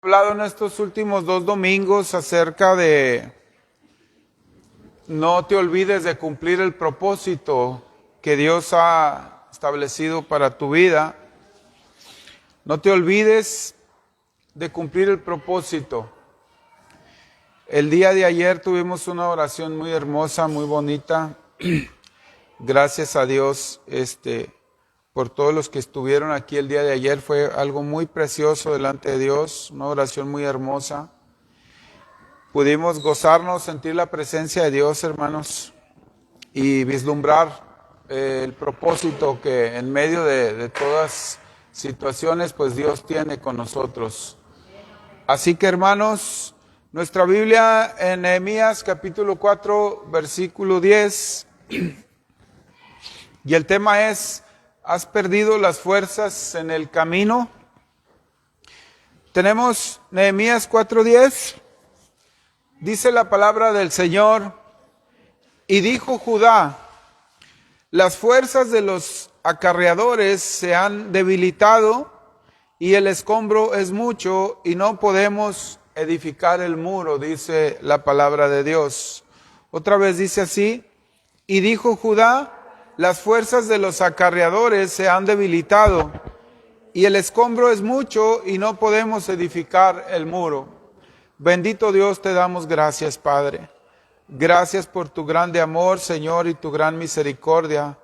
Hablado en estos últimos 2 domingos acerca de no te olvides de cumplir el propósito que Dios ha establecido para tu vida. No te olvides de cumplir el propósito. El día de ayer tuvimos una oración muy hermosa, muy bonita. Gracias a Dios, por todos los que estuvieron aquí el día de ayer. Fue algo muy precioso delante de Dios, una oración muy hermosa. Pudimos gozarnos, sentir la presencia de Dios, hermanos, y vislumbrar el propósito que en medio de todas situaciones, pues Dios tiene con nosotros. Así que, hermanos, nuestra Biblia en Nehemías capítulo 4, versículo 10, y el tema es: ¿has perdido las fuerzas en el camino? Tenemos Nehemías 4:10. Dice la palabra del Señor: y dijo Judá, las fuerzas de los acarreadores se han debilitado y el escombro es mucho y no podemos edificar el muro, dice la palabra de Dios. Otra vez dice así: y dijo Judá, las fuerzas de los acarreadores se han debilitado y el escombro es mucho y no podemos edificar el muro. Bendito Dios, te damos gracias, Padre. Gracias por tu grande amor, Señor, y tu gran misericordia.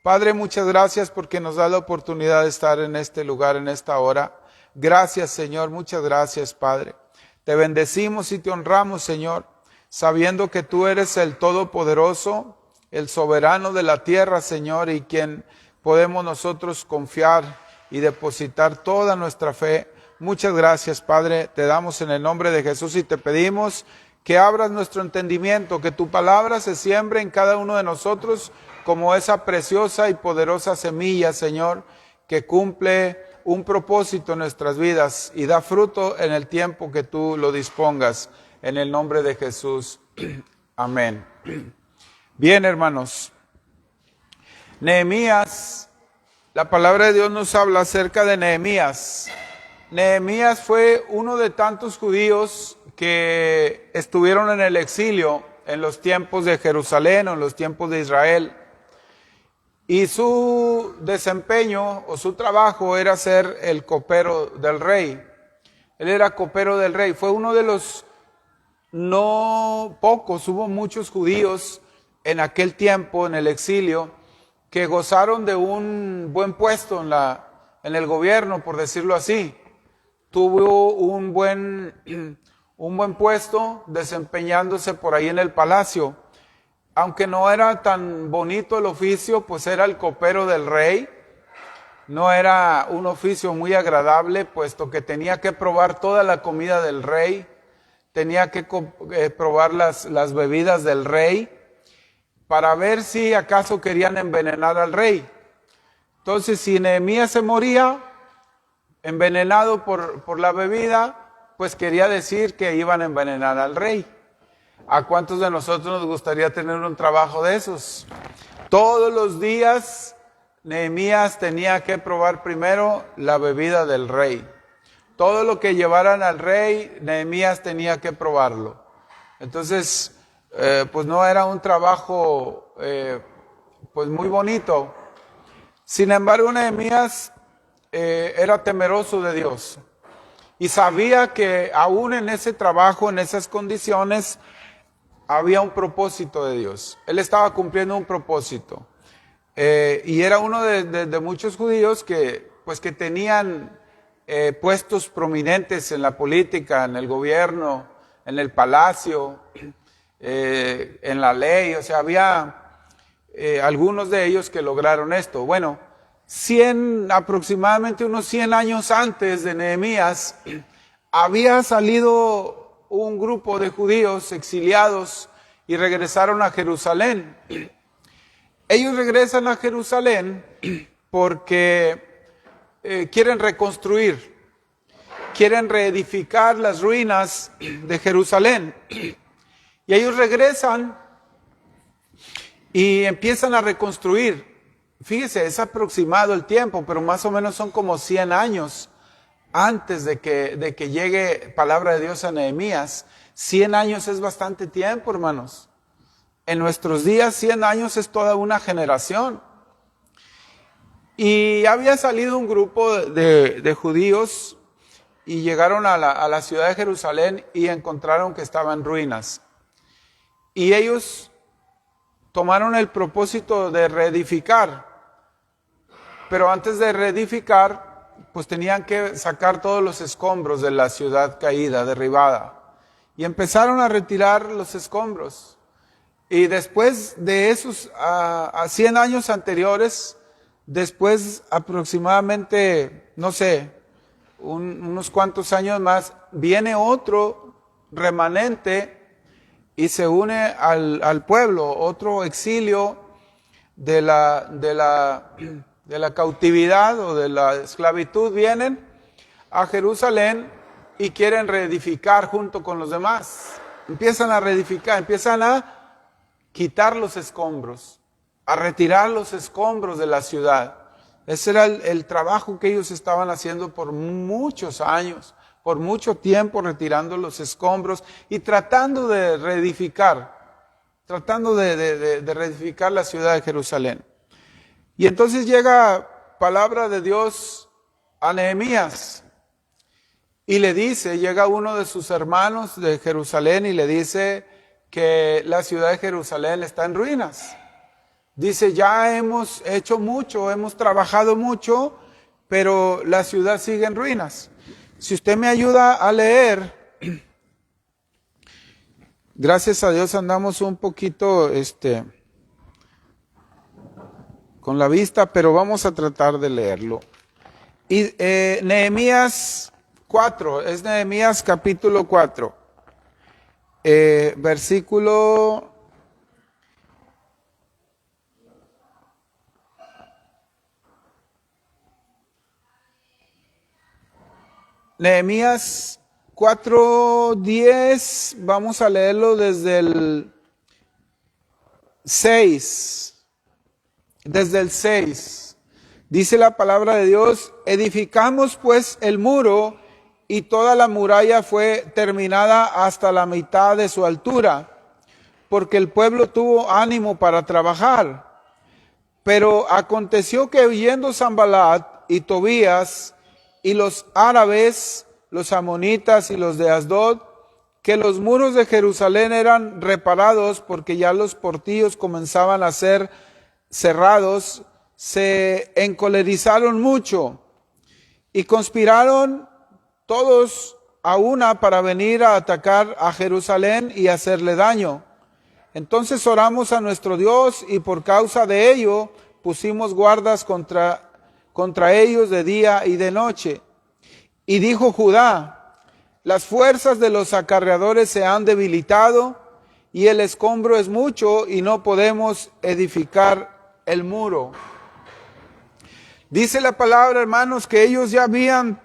Padre, muchas gracias porque nos da la oportunidad de estar en este lugar, en esta hora. Gracias, Señor, muchas gracias, Padre. Te bendecimos y te honramos, Señor, sabiendo que tú eres el Todopoderoso, el soberano de la tierra, Señor, y quien podemos nosotros confiar y depositar toda nuestra fe. Muchas gracias, Padre, te damos en el nombre de Jesús y te pedimos que abras nuestro entendimiento, que tu palabra se siembre en cada uno de nosotros como esa preciosa y poderosa semilla, Señor, que cumple un propósito en nuestras vidas y da fruto en el tiempo que tú lo dispongas. En el nombre de Jesús. Amén. Bien, hermanos. Nehemías, la palabra de Dios nos habla acerca de Nehemías. Nehemías fue uno de tantos judíos que estuvieron en el exilio en los tiempos de Jerusalén o en los tiempos de Israel. Y su desempeño o su trabajo era ser el copero del rey. Él era copero del rey. Fue uno de los no pocos, hubo muchos judíos en aquel tiempo en el exilio que gozaron de un buen puesto en el gobierno, por decirlo así. Tuvo un buen puesto desempeñándose por ahí en el palacio. Aunque no era tan bonito el oficio, pues era el copero del rey. No era un oficio muy agradable, puesto que tenía que probar toda la comida del rey, tenía que probar las bebidas del rey, para ver si acaso querían envenenar al rey. Entonces, si Nehemías se moría envenenado por la bebida, pues quería decir que iban a envenenar al rey. ¿A cuántos de nosotros nos gustaría tener un trabajo de esos? Todos los días Nehemías tenía que probar primero la bebida del rey. Todo lo que llevaran al rey, Nehemías tenía que probarlo. Entonces, pues no era un trabajo pues muy bonito. Sin embargo, Nehemías era temeroso de Dios y sabía que aún en ese trabajo, en esas condiciones, había un propósito de Dios. Él estaba cumpliendo un propósito. Y era uno de muchos judíos que tenían puestos prominentes en la política, en el gobierno, en el palacio, en la ley. O sea, había algunos de ellos que lograron esto. Bueno, aproximadamente unos 100 años antes de Nehemías, había salido un grupo de judíos exiliados y regresaron a Jerusalén. Ellos regresan a Jerusalén porque quieren reconstruir, quieren reedificar las ruinas de Jerusalén. Y ellos regresan y empiezan a reconstruir. Fíjese, es aproximado el tiempo, pero más o menos son como 100 años antes de que llegue palabra de Dios a Nehemías. 100 años es bastante tiempo, hermanos. En nuestros días 100 años es toda una generación. Y había salido un grupo de judíos y llegaron a la ciudad de Jerusalén y encontraron que estaba en ruinas. Y ellos tomaron el propósito de reedificar. Pero antes de reedificar, pues tenían que sacar todos los escombros de la ciudad caída, derribada. Y empezaron a retirar los escombros. Y después de esos, a 100 años anteriores, después aproximadamente, no sé, unos cuantos años más, viene otro remanente y se une al pueblo, otro exilio de la cautividad o de la esclavitud, vienen a Jerusalén y quieren reedificar junto con los demás. Empiezan a reedificar, empiezan a quitar los escombros, a retirar los escombros de la ciudad. Ese era el trabajo que ellos estaban haciendo por muchos años, por mucho tiempo, retirando los escombros y tratando de reedificar, de reedificar la ciudad de Jerusalén. Y entonces llega palabra de Dios a Nehemías y le dice, llega uno de sus hermanos de Jerusalén y le dice que la ciudad de Jerusalén está en ruinas. Dice, ya hemos hecho mucho, hemos trabajado mucho, pero la ciudad sigue en ruinas. Si usted me ayuda a leer, gracias a Dios andamos un poquito con la vista, pero vamos a tratar de leerlo. Y Nehemías 4, es Nehemías capítulo 4, versículo... Nehemías 4:10, vamos a leerlo desde el 6. Desde el 6. Dice la palabra de Dios, edificamos pues el muro y toda la muralla fue terminada hasta la mitad de su altura, porque el pueblo tuvo ánimo para trabajar. Pero aconteció que oyendo Sanballat y Tobías y los árabes, los amonitas y los de Asdod, que los muros de Jerusalén eran reparados porque ya los portillos comenzaban a ser cerrados, se encolerizaron mucho y conspiraron todos a una para venir a atacar a Jerusalén y hacerle daño. Entonces oramos a nuestro Dios y por causa de ello pusimos guardas contra ellos de día y de noche. Y dijo Judá, las fuerzas de los acarreadores se han debilitado y el escombro es mucho y no podemos edificar el muro. Dice la palabra, hermanos, que ellos ya habían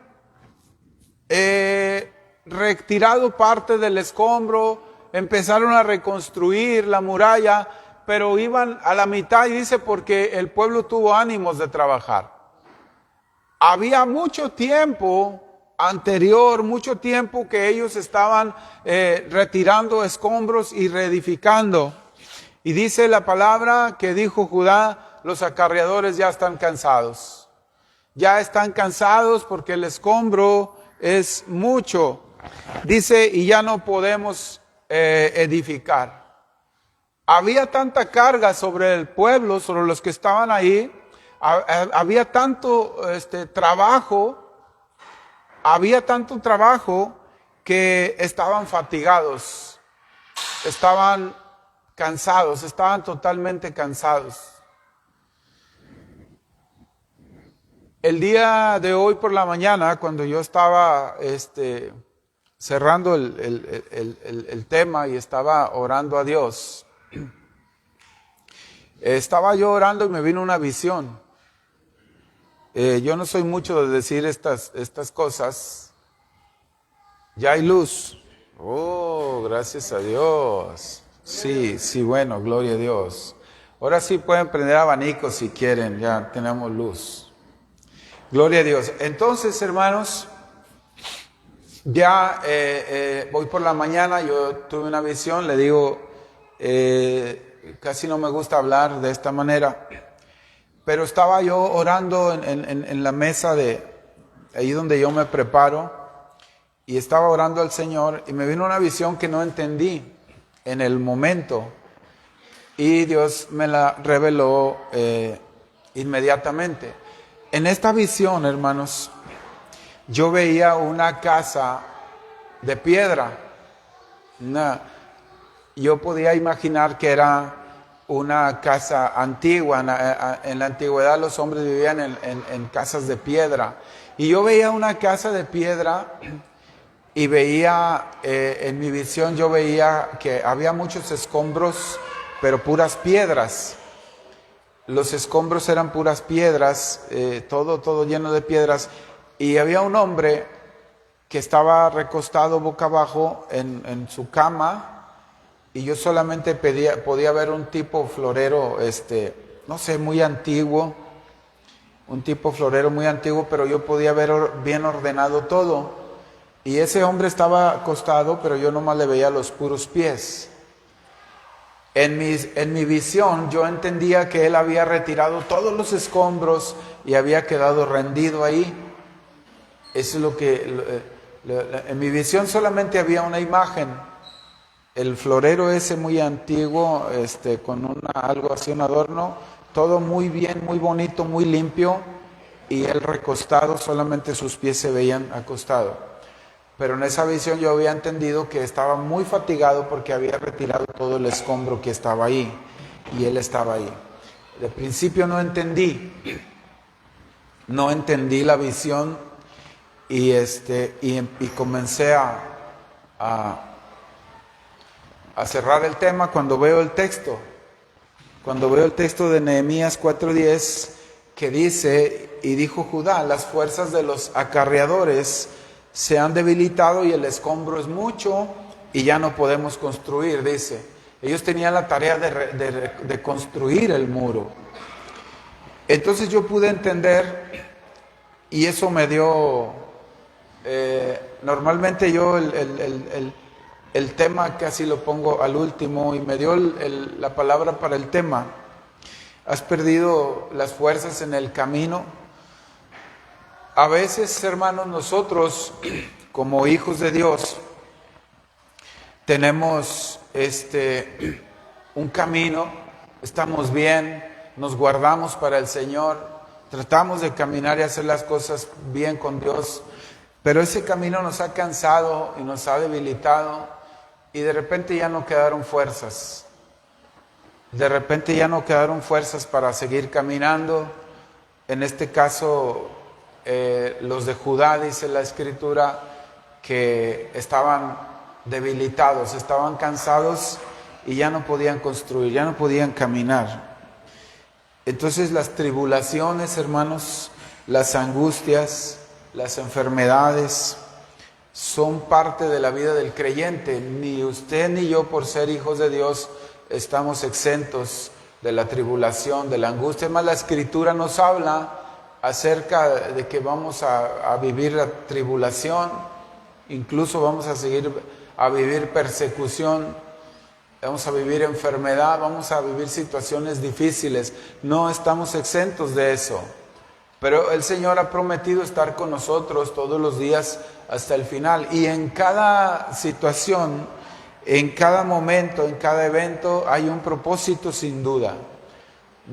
retirado parte del escombro, empezaron a reconstruir la muralla, pero iban a la mitad y dice porque el pueblo tuvo ánimos de trabajar. Había mucho tiempo anterior, mucho tiempo que ellos estaban retirando escombros y reedificando. Y dice la palabra que dijo Judá, los acarreadores ya están cansados. Ya están cansados porque el escombro es mucho. Dice, y ya no podemos edificar. Había tanta carga sobre el pueblo, sobre los que estaban ahí. Había tanto trabajo que estaban fatigados, estaban cansados, estaban totalmente cansados. El día de hoy por la mañana, cuando yo estaba cerrando el tema y estaba orando a Dios, estaba yo orando y me vino una visión. Yo no soy mucho de decir estas cosas. Ya hay luz. Oh, gracias a Dios. Sí, bueno, gloria a Dios. Ahora sí pueden prender abanicos si quieren, ya tenemos luz. Gloria a Dios. Entonces, hermanos, Ya voy por la mañana, yo tuve una visión, le digo, casi no me gusta hablar de esta manera, pero estaba yo orando en la mesa de ahí donde yo me preparo, y estaba orando al Señor y me vino una visión que no entendí en el momento, y Dios me la reveló inmediatamente. En esta visión, hermanos, yo veía una casa de piedra. Yo podía imaginar que era una casa antigua. En la antigüedad los hombres vivían en casas de piedra. Y yo veía una casa de piedra y veía, en mi visión yo veía que había muchos escombros, pero puras piedras. Los escombros eran puras piedras, todo lleno de piedras. Y había un hombre que estaba recostado boca abajo en su cama, y yo solamente podía ver un tipo florero, no sé, muy antiguo, un tipo florero muy antiguo, pero yo podía ver bien ordenado todo. Y ese hombre estaba acostado, pero yo nomás le veía los puros pies. En mi visión yo entendía que él había retirado todos los escombros y había quedado rendido ahí. Eso es lo que, en mi visión solamente había una imagen, el florero ese muy antiguo, con algo así, un adorno, todo muy bien, muy bonito, muy limpio, y él recostado, solamente sus pies se veían acostados. Pero en esa visión yo había entendido que estaba muy fatigado porque había retirado todo el escombro que estaba ahí, y él estaba ahí. De principio no entendí la visión. Y comencé a cerrar el tema cuando veo el texto. Cuando veo el texto de Nehemías 4:10, que dice: y dijo Judá, las fuerzas de los acarreadores se han debilitado y el escombro es mucho y ya no podemos construir, dice. Ellos tenían la tarea de construir el muro. Entonces yo pude entender, y eso me dio... normalmente yo el tema casi lo pongo al último, y me dio la palabra para el tema. ¿Has perdido las fuerzas en el camino? A veces, hermanos, nosotros como hijos de Dios tenemos un camino, estamos bien, nos guardamos para el Señor, tratamos de caminar y hacer las cosas bien con Dios. Pero ese camino nos ha cansado y nos ha debilitado, y de repente ya no quedaron fuerzas. De repente ya no quedaron fuerzas para seguir caminando. En este caso, los de Judá, dice la Escritura, que estaban debilitados, estaban cansados y ya no podían construir, ya no podían caminar. Entonces las tribulaciones, hermanos, las angustias, las enfermedades son parte de la vida del creyente. Ni usted ni yo, por ser hijos de Dios, estamos exentos de la tribulación, de la angustia. Además, la Escritura nos habla acerca de que vamos a vivir la tribulación, incluso vamos a seguir a vivir persecución, vamos a vivir enfermedad, vamos a vivir situaciones difíciles. No estamos exentos de eso. Pero el Señor ha prometido estar con nosotros todos los días hasta el final. Y en cada situación, en cada momento, en cada evento, hay un propósito sin duda.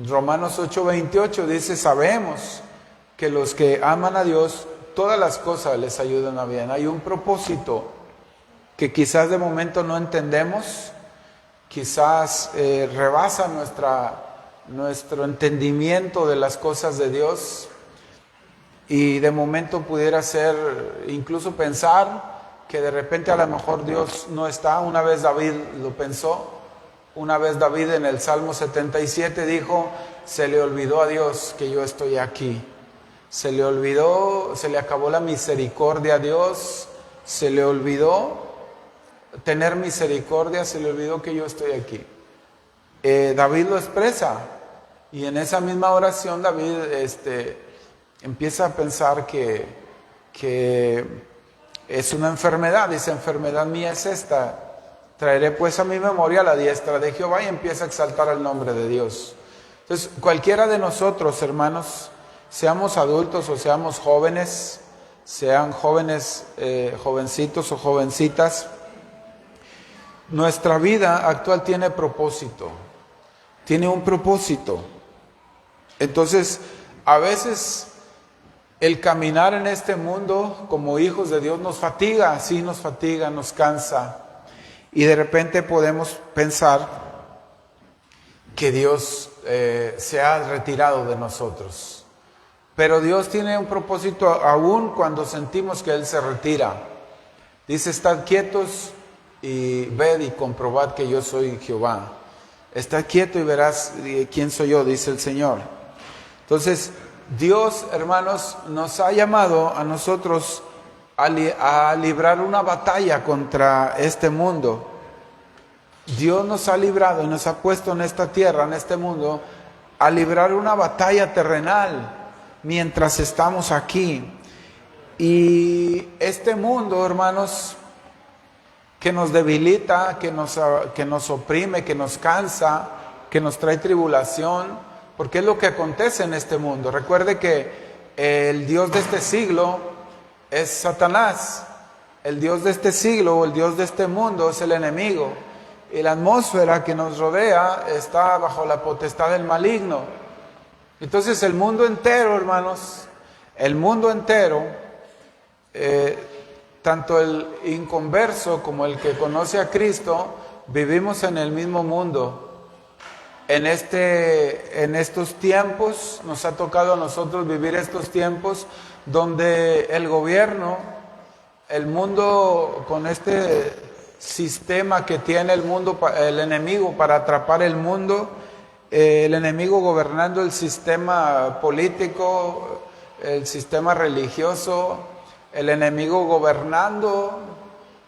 Romanos 8:28 dice: sabemos que los que aman a Dios, todas las cosas les ayudan a bien. Hay un propósito que quizás de momento no entendemos, quizás rebasa nuestro entendimiento de las cosas de Dios. Y de momento pudiera ser, incluso pensar que de repente a lo mejor Dios no está. Una vez David lo pensó. Una vez David en el Salmo 77 dijo: se le olvidó a Dios que yo estoy aquí. Se le olvidó, se le acabó la misericordia a Dios, se le olvidó tener misericordia, se le olvidó que yo estoy aquí. David lo expresa, y en esa misma oración David empieza a pensar que es una enfermedad, dice, enfermedad mía es esta. Traeré pues a mi memoria la diestra de Jehová, y empieza a exaltar el nombre de Dios. Entonces, cualquiera de nosotros, hermanos, seamos adultos o seamos jóvenes, sean jóvenes, jovencitos o jovencitas, nuestra vida actual tiene propósito, tiene un propósito. Entonces, a veces el caminar en este mundo como hijos de Dios nos fatiga, sí nos fatiga, nos cansa. Y de repente podemos pensar que Dios se ha retirado de nosotros. Pero Dios tiene un propósito aún cuando sentimos que Él se retira. Dice, estad quietos y ved y comprobad que yo soy Jehová. Estad quieto y verás quién soy yo, dice el Señor. Entonces, Dios, hermanos, nos ha llamado a nosotros a librar una batalla contra este mundo. Dios nos ha librado y nos ha puesto en esta tierra, en este mundo, a librar una batalla terrenal mientras estamos aquí. Y este mundo, hermanos, que nos debilita, que nos oprime, que nos cansa, que nos trae tribulación, porque es lo que acontece en este mundo. Recuerde que el Dios de este siglo es Satanás. El Dios de este siglo o el Dios de este mundo es el enemigo. Y la atmósfera que nos rodea está bajo la potestad del maligno. Entonces el mundo entero, hermanos, el mundo entero, tanto el inconverso como el que conoce a Cristo, vivimos en el mismo mundo. En estos tiempos, nos ha tocado a nosotros vivir estos tiempos donde el gobierno, el mundo con este sistema que tiene el mundo, el enemigo para atrapar el mundo, el enemigo gobernando el sistema político, el sistema religioso, el enemigo gobernando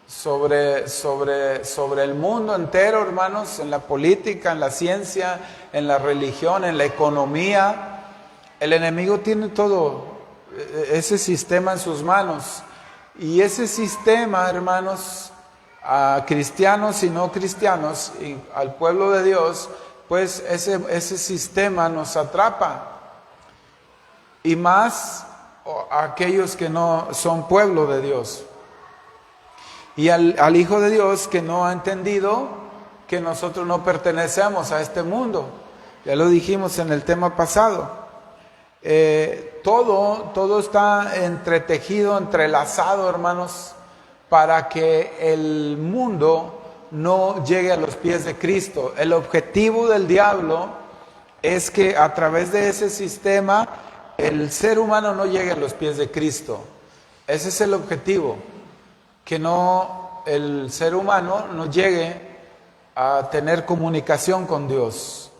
sobre el mundo entero, hermanos, en la política, en la ciencia, en la religión, en la economía. El enemigo tiene todo ese sistema en sus manos. Y ese sistema, hermanos, a cristianos y no cristianos, y al pueblo de Dios, pues ese sistema nos atrapa. Y más a aquellos que no son pueblo de Dios. Y al Hijo de Dios que no ha entendido que nosotros no pertenecemos a este mundo. Ya lo dijimos en el tema pasado. Todo está entretejido, entrelazado, hermanos, para que el mundo no llegue a los pies de Cristo. El objetivo del diablo es que a través de ese sistema el ser humano no llegue a los pies de Cristo. Ese es el objetivo, que el ser humano no llegue a tener comunicación con Dios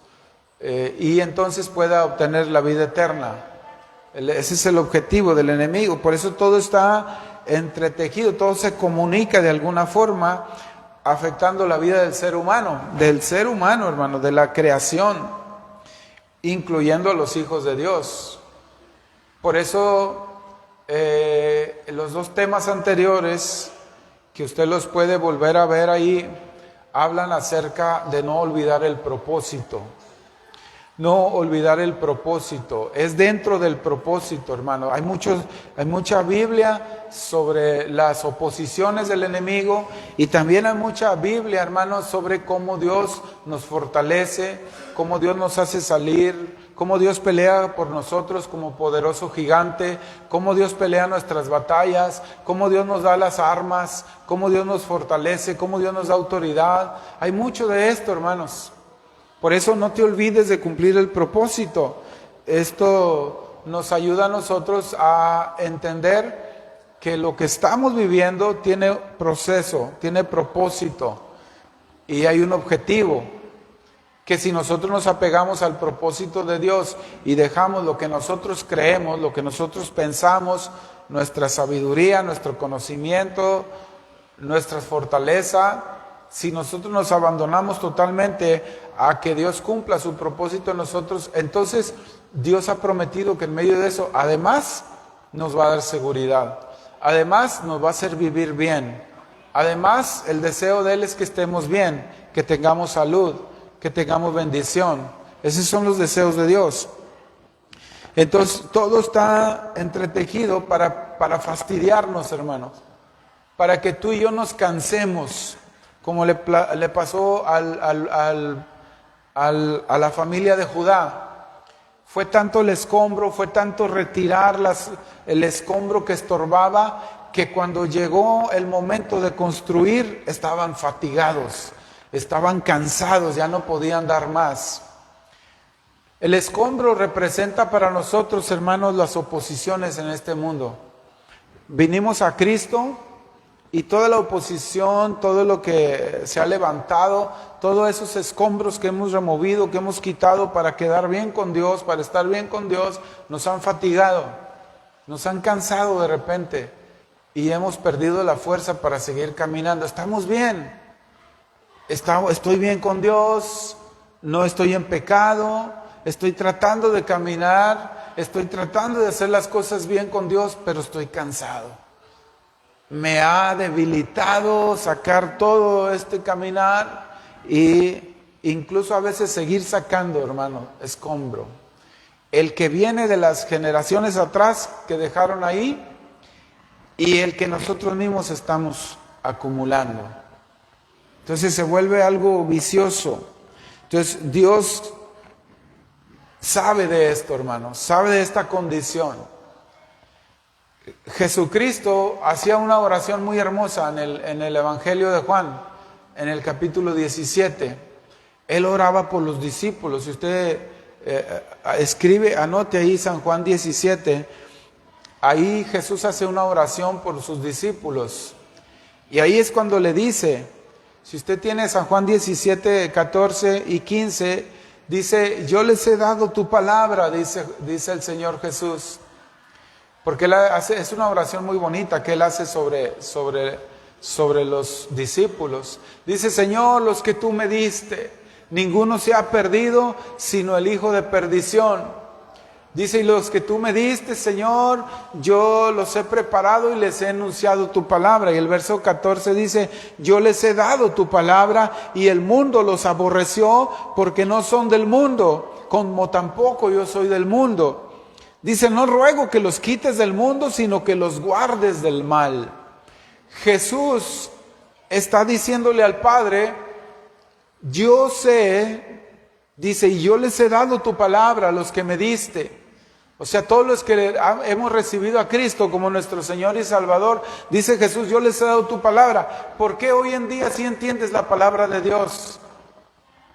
y entonces pueda obtener la vida eterna. Ese es el objetivo del enemigo. Por eso todo está entretejido, todo se comunica de alguna forma, afectando la vida del ser humano, hermano, de la creación, incluyendo a los hijos de Dios. Por eso los dos temas anteriores, que usted los puede volver a ver ahí, hablan acerca de no olvidar el propósito. No olvidar el propósito, es dentro del propósito, hermano. Hay mucha Biblia sobre las oposiciones del enemigo, y también hay mucha Biblia, hermano, sobre cómo Dios nos fortalece, cómo Dios nos hace salir, cómo Dios pelea por nosotros como poderoso gigante, cómo Dios pelea nuestras batallas, cómo Dios nos da las armas, cómo Dios nos fortalece, cómo Dios nos da autoridad. Hay mucho de esto, hermanos. Por eso no te olvides de cumplir el propósito. Esto nos ayuda a nosotros a entender que lo que estamos viviendo tiene proceso, tiene propósito y hay un objetivo. Que si nosotros nos apegamos al propósito de Dios y dejamos lo que nosotros creemos, lo que nosotros pensamos, nuestra sabiduría, nuestro conocimiento, nuestra fortaleza, si nosotros nos abandonamos totalmente a que Dios cumpla su propósito en nosotros, entonces Dios ha prometido que en medio de eso, además, nos va a dar seguridad. Además, nos va a hacer vivir bien. Además, el deseo de Él es que estemos bien, que tengamos salud, que tengamos bendición. Esos son los deseos de Dios. Entonces, todo está entretejido para fastidiarnos, hermanos. Para que tú y yo nos cansemos, como le pasó a la familia de Judá. Fue tanto el escombro, fue tanto retirar el escombro que estorbaba, que cuando llegó el momento de construir, estaban fatigados, estaban cansados, ya no podían dar más. El escombro representa para nosotros, hermanos, las oposiciones en este mundo. Vinimos a Cristo y toda la oposición, todo lo que se ha levantado, todos esos escombros que hemos removido, que hemos quitado para quedar bien con Dios, para estar bien con Dios, nos han fatigado, nos han cansado de repente y hemos perdido la fuerza para seguir caminando. Estamos bien, estoy bien con Dios, no estoy en pecado, estoy tratando de caminar, estoy tratando de hacer las cosas bien con Dios, pero estoy cansado. Me ha debilitado sacar todo este caminar e incluso a veces seguir sacando, hermano, escombro. El que viene de las generaciones atrás que dejaron ahí y el que nosotros mismos estamos acumulando. Entonces se vuelve algo vicioso. Entonces Dios sabe de esto, hermano, sabe de esta condición. Jesucristo hacía una oración muy hermosa en el Evangelio de Juan, en el capítulo 17. Él oraba por los discípulos. Si usted anote ahí San Juan 17, ahí Jesús hace una oración por sus discípulos. Y ahí es cuando le dice, si usted tiene San Juan 17, 14 y 15, dice, yo les he dado tu palabra, dice el Señor Jesús. Porque es una oración muy bonita que Él hace sobre los discípulos. Dice, Señor, los que tú me diste, ninguno se ha perdido, sino el hijo de perdición. Dice, y los que tú me diste, Señor, yo los he preparado y les he enunciado tu palabra. Y el verso 14 dice, yo les he dado tu palabra y el mundo los aborreció porque no son del mundo, como tampoco yo soy del mundo. Dice, no ruego que los quites del mundo, sino que los guardes del mal. Jesús está diciéndole al Padre, yo sé, dice, y yo les he dado tu palabra a los que me diste. O sea, todos los que hemos recibido a Cristo como nuestro Señor y Salvador, dice Jesús, yo les he dado tu palabra. ¿Por qué hoy en día sí entiendes la palabra de Dios?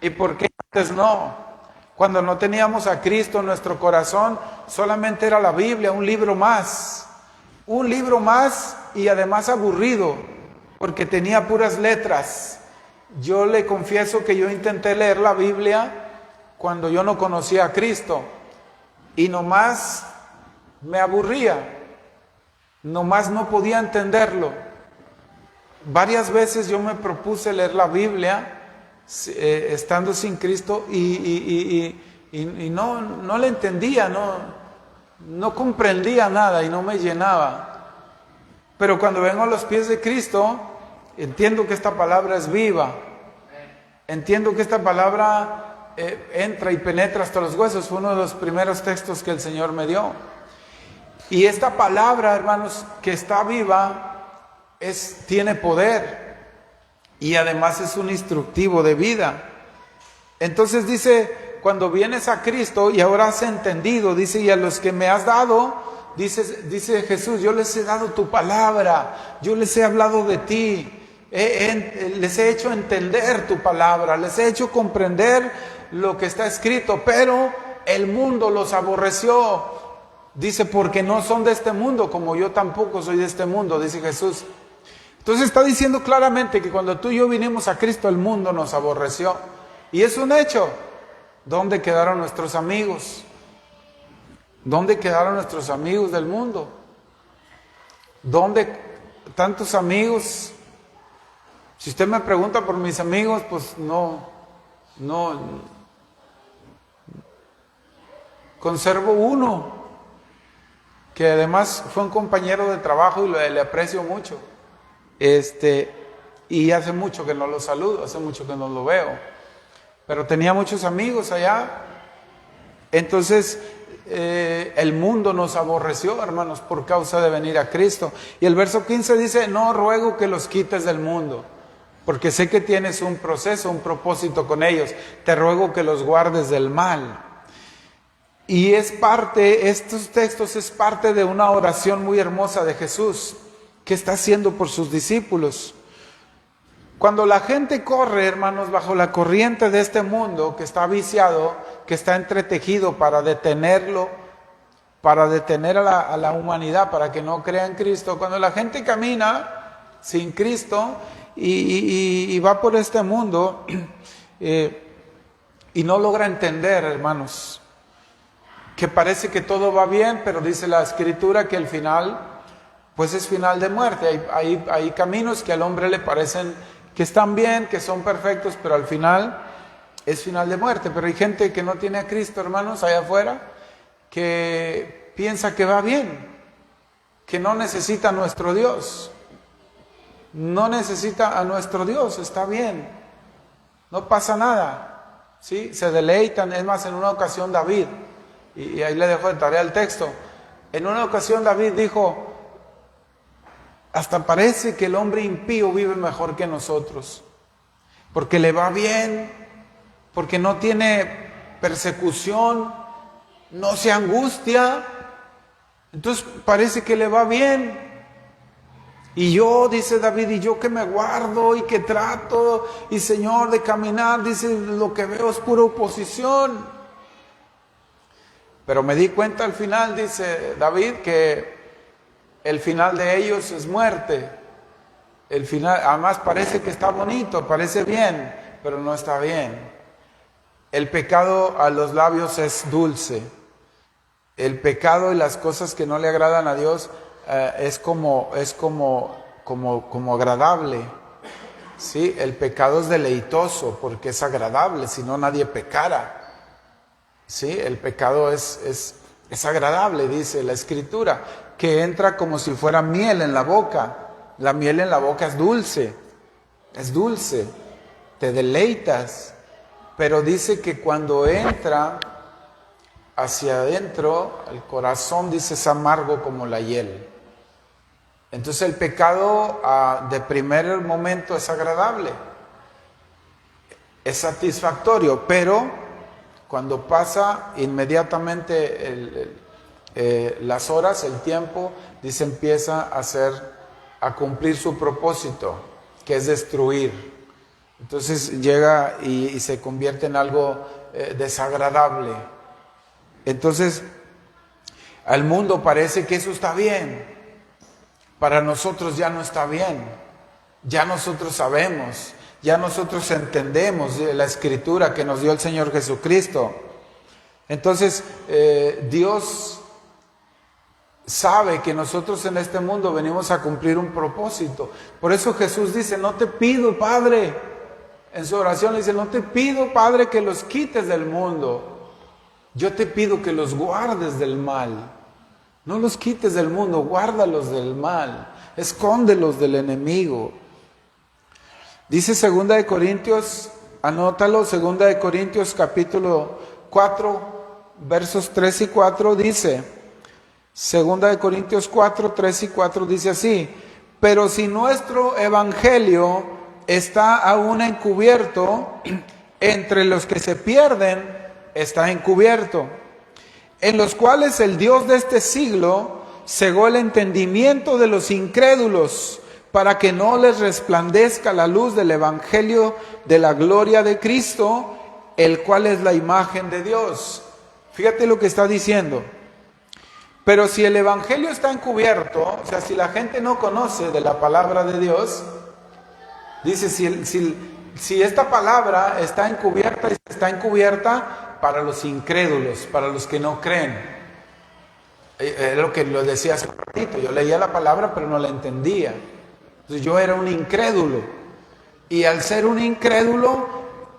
¿Y por qué antes no? Cuando no teníamos a Cristo en nuestro corazón, solamente era la Biblia, un libro más y además aburrido, porque tenía puras letras. Yo le confieso que yo intenté leer la Biblia cuando yo no conocía a Cristo y nomás me aburría, nomás no podía entenderlo. Varias veces yo me propuse leer la Biblia estando sin Cristo y no le entendía, no comprendía nada y no me llenaba. Pero cuando vengo a los pies de Cristo, entiendo que esta palabra es viva, entiendo que esta palabra entra y penetra hasta los huesos. Fue uno de los primeros textos que el Señor me dio. Y esta palabra, hermanos, que está viva, tiene poder. Y además es un instructivo de vida. Entonces dice, cuando vienes a Cristo y ahora has entendido, dice, y a los que me has dado, dice Jesús, yo les he dado tu palabra, yo les he hablado de ti, les he hecho entender tu palabra, les he hecho comprender lo que está escrito, pero el mundo los aborreció. Dice, porque no son de este mundo, como yo tampoco soy de este mundo, dice Jesús. Entonces está diciendo claramente que cuando tú y yo vinimos a Cristo, el mundo nos aborreció. Y es un hecho. ¿Dónde quedaron nuestros amigos? ¿Dónde quedaron nuestros amigos del mundo? ¿Dónde tantos amigos? Si usted me pregunta por mis amigos, pues no. Conservo uno que además fue un compañero de trabajo y le aprecio mucho. Y hace mucho que no lo saludo, hace mucho que no lo veo. Pero tenía muchos amigos allá. Entonces, el mundo nos aborreció, hermanos, por causa de venir a Cristo. Y el verso 15 dice, no ruego que los quites del mundo, porque sé que tienes un proceso, un propósito con ellos. Te ruego que los guardes del mal. Y estos textos es parte de una oración muy hermosa de Jesús, que está haciendo por sus discípulos. Cuando la gente corre, hermanos, bajo la corriente de este mundo que está viciado, que está entretejido para detenerlo, para detener a la humanidad, para que no crea en Cristo, cuando la gente camina sin Cristo y va por este mundo y no logra entender, hermanos, que parece que todo va bien, pero dice la Escritura que el final, pues es final de muerte. Hay caminos que al hombre le parecen que están bien, que son perfectos, pero al final es final de muerte. Pero hay gente que no tiene a Cristo, hermanos, allá afuera, que piensa que va bien, que no necesita a nuestro Dios. No necesita a nuestro Dios, está bien, no pasa nada, ¿sí? Se deleitan. Es más, en una ocasión David, y ahí le dejo de tarea el texto, en una ocasión David dijo, hasta parece que el hombre impío vive mejor que nosotros, porque le va bien, porque no tiene persecución, no se angustia, entonces parece que le va bien. Y yo, dice David, y yo que me guardo y que trato, y Señor, de caminar, dice, lo que veo es pura oposición. Pero me di cuenta al final, dice David, que el final de ellos es muerte. El final, además parece que está bonito, parece bien, pero no está bien. El pecado a los labios es dulce. El pecado y las cosas que no le agradan a Dios es como agradable. ¿Sí? El pecado es deleitoso porque es agradable, si no nadie pecara. ¿Sí? El pecado es agradable, dice la Escritura, que entra como si fuera miel en la boca. La miel en la boca es dulce, te deleitas, pero dice que cuando entra hacia adentro, el corazón, dice, es amargo como la hiel. Entonces el pecado de primer momento es agradable, es satisfactorio, pero cuando pasa inmediatamente las horas, el tiempo, dice, empieza a cumplir su propósito, que es destruir. Entonces llega y se convierte en algo desagradable. Entonces, al mundo parece que eso está bien. Para nosotros ya no está bien. Ya nosotros sabemos, ya nosotros entendemos la Escritura que nos dio el Señor Jesucristo. Entonces, Dios sabe que nosotros en este mundo venimos a cumplir un propósito. Por eso Jesús dice, no te pido, Padre, en su oración le dice, no te pido, Padre, que los quites del mundo. Yo te pido que los guardes del mal. No los quites del mundo, guárdalos del mal. Escóndelos del enemigo. Dice 2 Corintios, anótalo, 2 Corintios capítulo 4, versos 3 y 4 dice, 2 Corintios 4, 3 y 4 dice así, pero si nuestro evangelio está aún encubierto, entre los que se pierden está encubierto, en los cuales el Dios de este siglo cegó el entendimiento de los incrédulos, para que no les resplandezca la luz del evangelio de la gloria de Cristo, el cual es la imagen de Dios. Fíjate lo que está diciendo. Pero si el evangelio está encubierto, o sea, si la gente no conoce de la palabra de Dios, dice, si esta palabra está encubierta para los incrédulos, para los que no creen. Es lo que lo decía hace un ratito. Yo leía la palabra, pero no la entendía. Entonces yo era un incrédulo. Y al ser un incrédulo,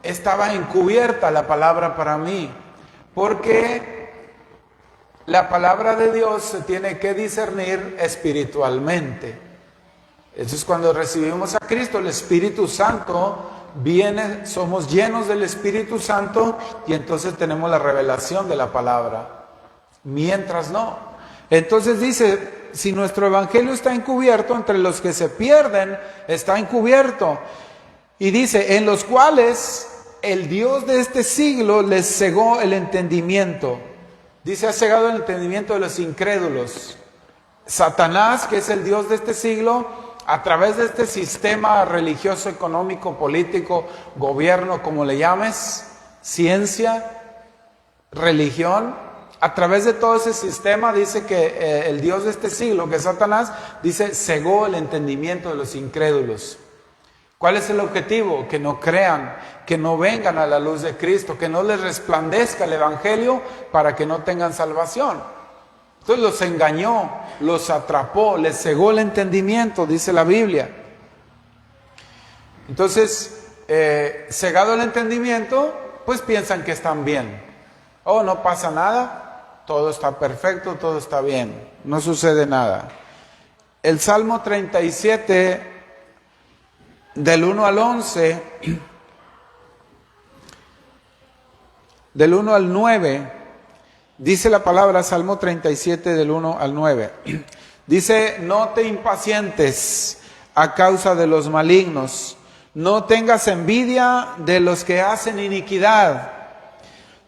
estaba encubierta la palabra para mí. Porque la palabra de Dios se tiene que discernir espiritualmente. Eso es cuando recibimos a Cristo, el Espíritu Santo viene, somos llenos del Espíritu Santo y entonces tenemos la revelación de la palabra. Mientras no. Entonces dice, si nuestro evangelio está encubierto, entre los que se pierden está encubierto. Y dice, en los cuales el Dios de este siglo les cegó el entendimiento. Dice, ha cegado el entendimiento de los incrédulos. Satanás, que es el Dios de este siglo, a través de este sistema religioso, económico, político, gobierno, como le llames, ciencia, religión, a través de todo ese sistema dice que el Dios de este siglo, que es Satanás, dice, cegó el entendimiento de los incrédulos. ¿Cuál es el objetivo? Que no crean, que no vengan a la luz de Cristo, que no les resplandezca el Evangelio para que no tengan salvación. Entonces los engañó, los atrapó, les cegó el entendimiento, dice la Biblia. Entonces, cegado el entendimiento, pues piensan que están bien. Oh, no pasa nada, todo está perfecto, todo está bien, no sucede nada. El Salmo 37, del 1 al 11, del 1 al 9, dice la palabra, Salmo 37 del 1 al 9. Dice, no te impacientes a causa de los malignos, no tengas envidia de los que hacen iniquidad,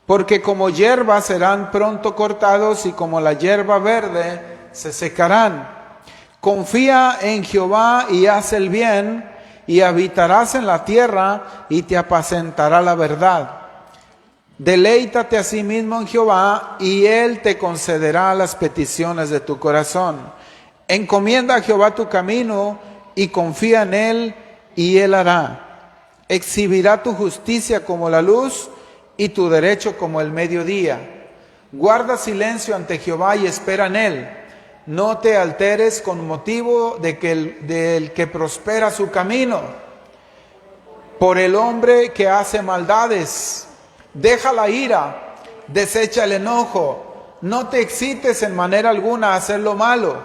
porque como hierba serán pronto cortados y como la hierba verde se secarán. Confía en Jehová y haz el bien, y habitarás en la tierra y te apacentará la verdad. Deleítate a sí mismo en Jehová y Él te concederá las peticiones de tu corazón. Encomienda a Jehová tu camino y confía en Él y Él hará. Exhibirá tu justicia como la luz y tu derecho como el mediodía. Guarda silencio ante Jehová y espera en Él. No te alteres con motivo del que prospera su camino. Por el hombre que hace maldades, deja la ira, desecha el enojo, no te excites en manera alguna a hacer lo malo,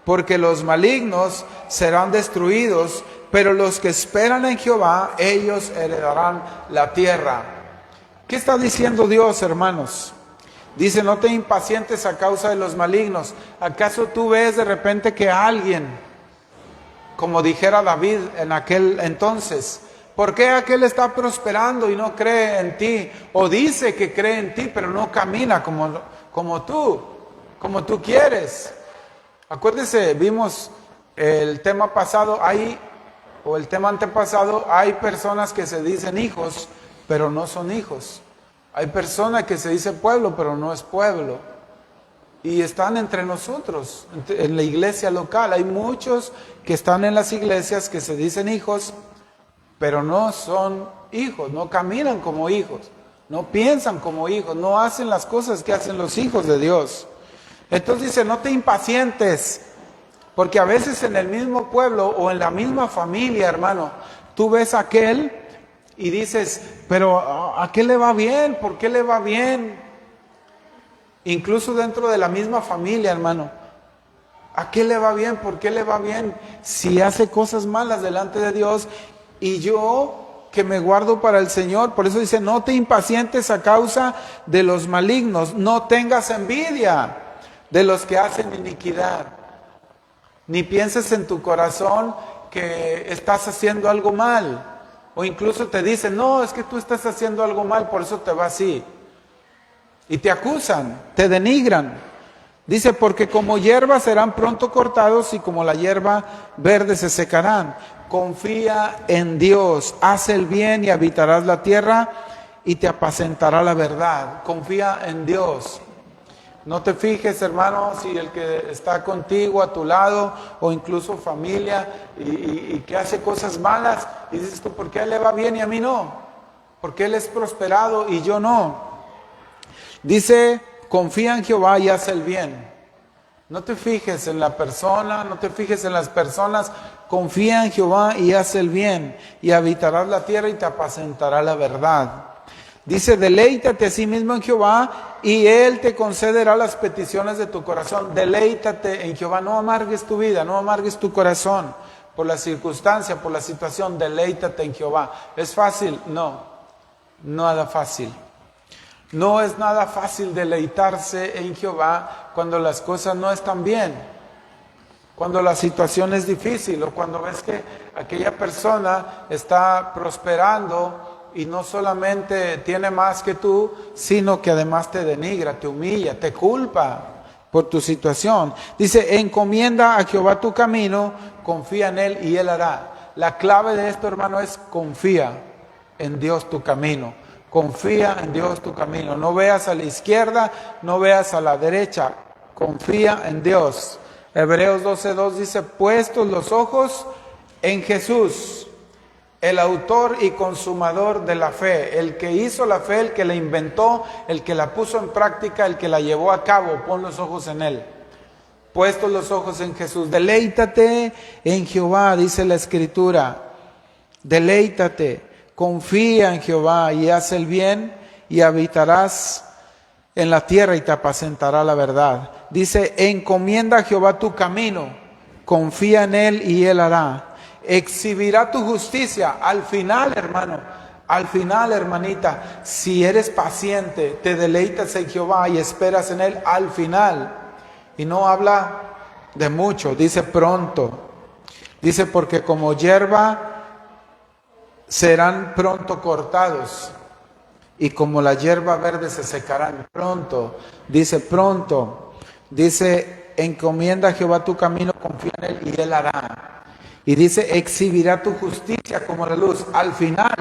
porque los malignos serán destruidos, pero los que esperan en Jehová, ellos heredarán la tierra. ¿Qué está diciendo Dios, hermanos? Dice, no te impacientes a causa de los malignos. ¿Acaso tú ves de repente que alguien, como dijera David en aquel entonces, ¿por qué aquel está prosperando y no cree en ti? O dice que cree en ti, pero no camina como tú quieres. Acuérdese, vimos el tema pasado, o el tema antepasado, hay personas que se dicen hijos, pero no son hijos. Hay personas que se dicen pueblo, pero no es pueblo. Y están entre nosotros, en la iglesia local. Hay muchos que están en las iglesias que se dicen hijos, pero no son hijos, no caminan como hijos, no piensan como hijos, no hacen las cosas que hacen los hijos de Dios. Entonces dice, no te impacientes, porque a veces en el mismo pueblo o en la misma familia, hermano, tú ves a aquel y dices, pero ¿a qué le va bien? ¿Por qué le va bien? Incluso dentro de la misma familia, hermano, ¿a qué le va bien? ¿Por qué le va bien? Si hace cosas malas delante de Dios. Y yo que me guardo para el Señor, por eso dice, no te impacientes a causa de los malignos, no tengas envidia de los que hacen iniquidad, ni pienses en tu corazón que estás haciendo algo mal, o incluso te dicen, no, es que tú estás haciendo algo mal, por eso te va así, y te acusan, te denigran. Dice, porque como hierba serán pronto cortados y como la hierba verde se secarán. Confía en Dios, haz el bien y habitarás la tierra y te apacentará la verdad. Confía en Dios. No te fijes, hermano, si el que está contigo, a tu lado, o incluso familia, y que hace cosas malas, y dices tú, ¿por qué a él le va bien y a mí no? ¿Por qué él es prosperado y yo no? Dice, confía en Jehová y haz el bien. No te fijes en la persona, no te fijes en las personas, confía en Jehová y haz el bien, y habitarás la tierra y te apacentará la verdad. Dice, deleítate a sí mismo en Jehová y Él te concederá las peticiones de tu corazón. Deleítate en Jehová, no amargues tu vida, no amargues tu corazón por la circunstancia, por la situación. Deleítate en Jehová. ¿Es fácil? No, nada fácil. No es nada fácil deleitarse en Jehová cuando las cosas no están bien, cuando la situación es difícil o cuando ves que aquella persona está prosperando y no solamente tiene más que tú, sino que además te denigra, te humilla, te culpa por tu situación. Dice, encomienda a Jehová tu camino, confía en Él y Él hará. La clave de esto, hermano, es confía en Dios tu camino. Confía en Dios tu camino. No veas a la izquierda, no veas a la derecha. Confía en Dios. Hebreos 12:2 dice, puestos los ojos en Jesús, el autor y consumador de la fe, el que hizo la fe, el que la inventó, el que la puso en práctica, el que la llevó a cabo. Pon los ojos en Él. Puestos los ojos en Jesús. Deleítate en Jehová, dice la Escritura. Deleítate, confía en Jehová y haz el bien y habitarás en la tierra y te apacentará la verdad. Dice, encomienda a Jehová tu camino, confía en Él y Él hará. Exhibirá tu justicia. Al final, hermano, al final, hermanita, si eres paciente, te deleitas en Jehová y esperas en Él, al final. Y no habla de mucho, dice pronto. Dice, porque como hierba serán pronto cortados y como la hierba verde se secarán pronto. Dice pronto. Dice, encomienda a Jehová tu camino, confía en Él y Él hará. Y dice, exhibirá tu justicia como la luz. Al final,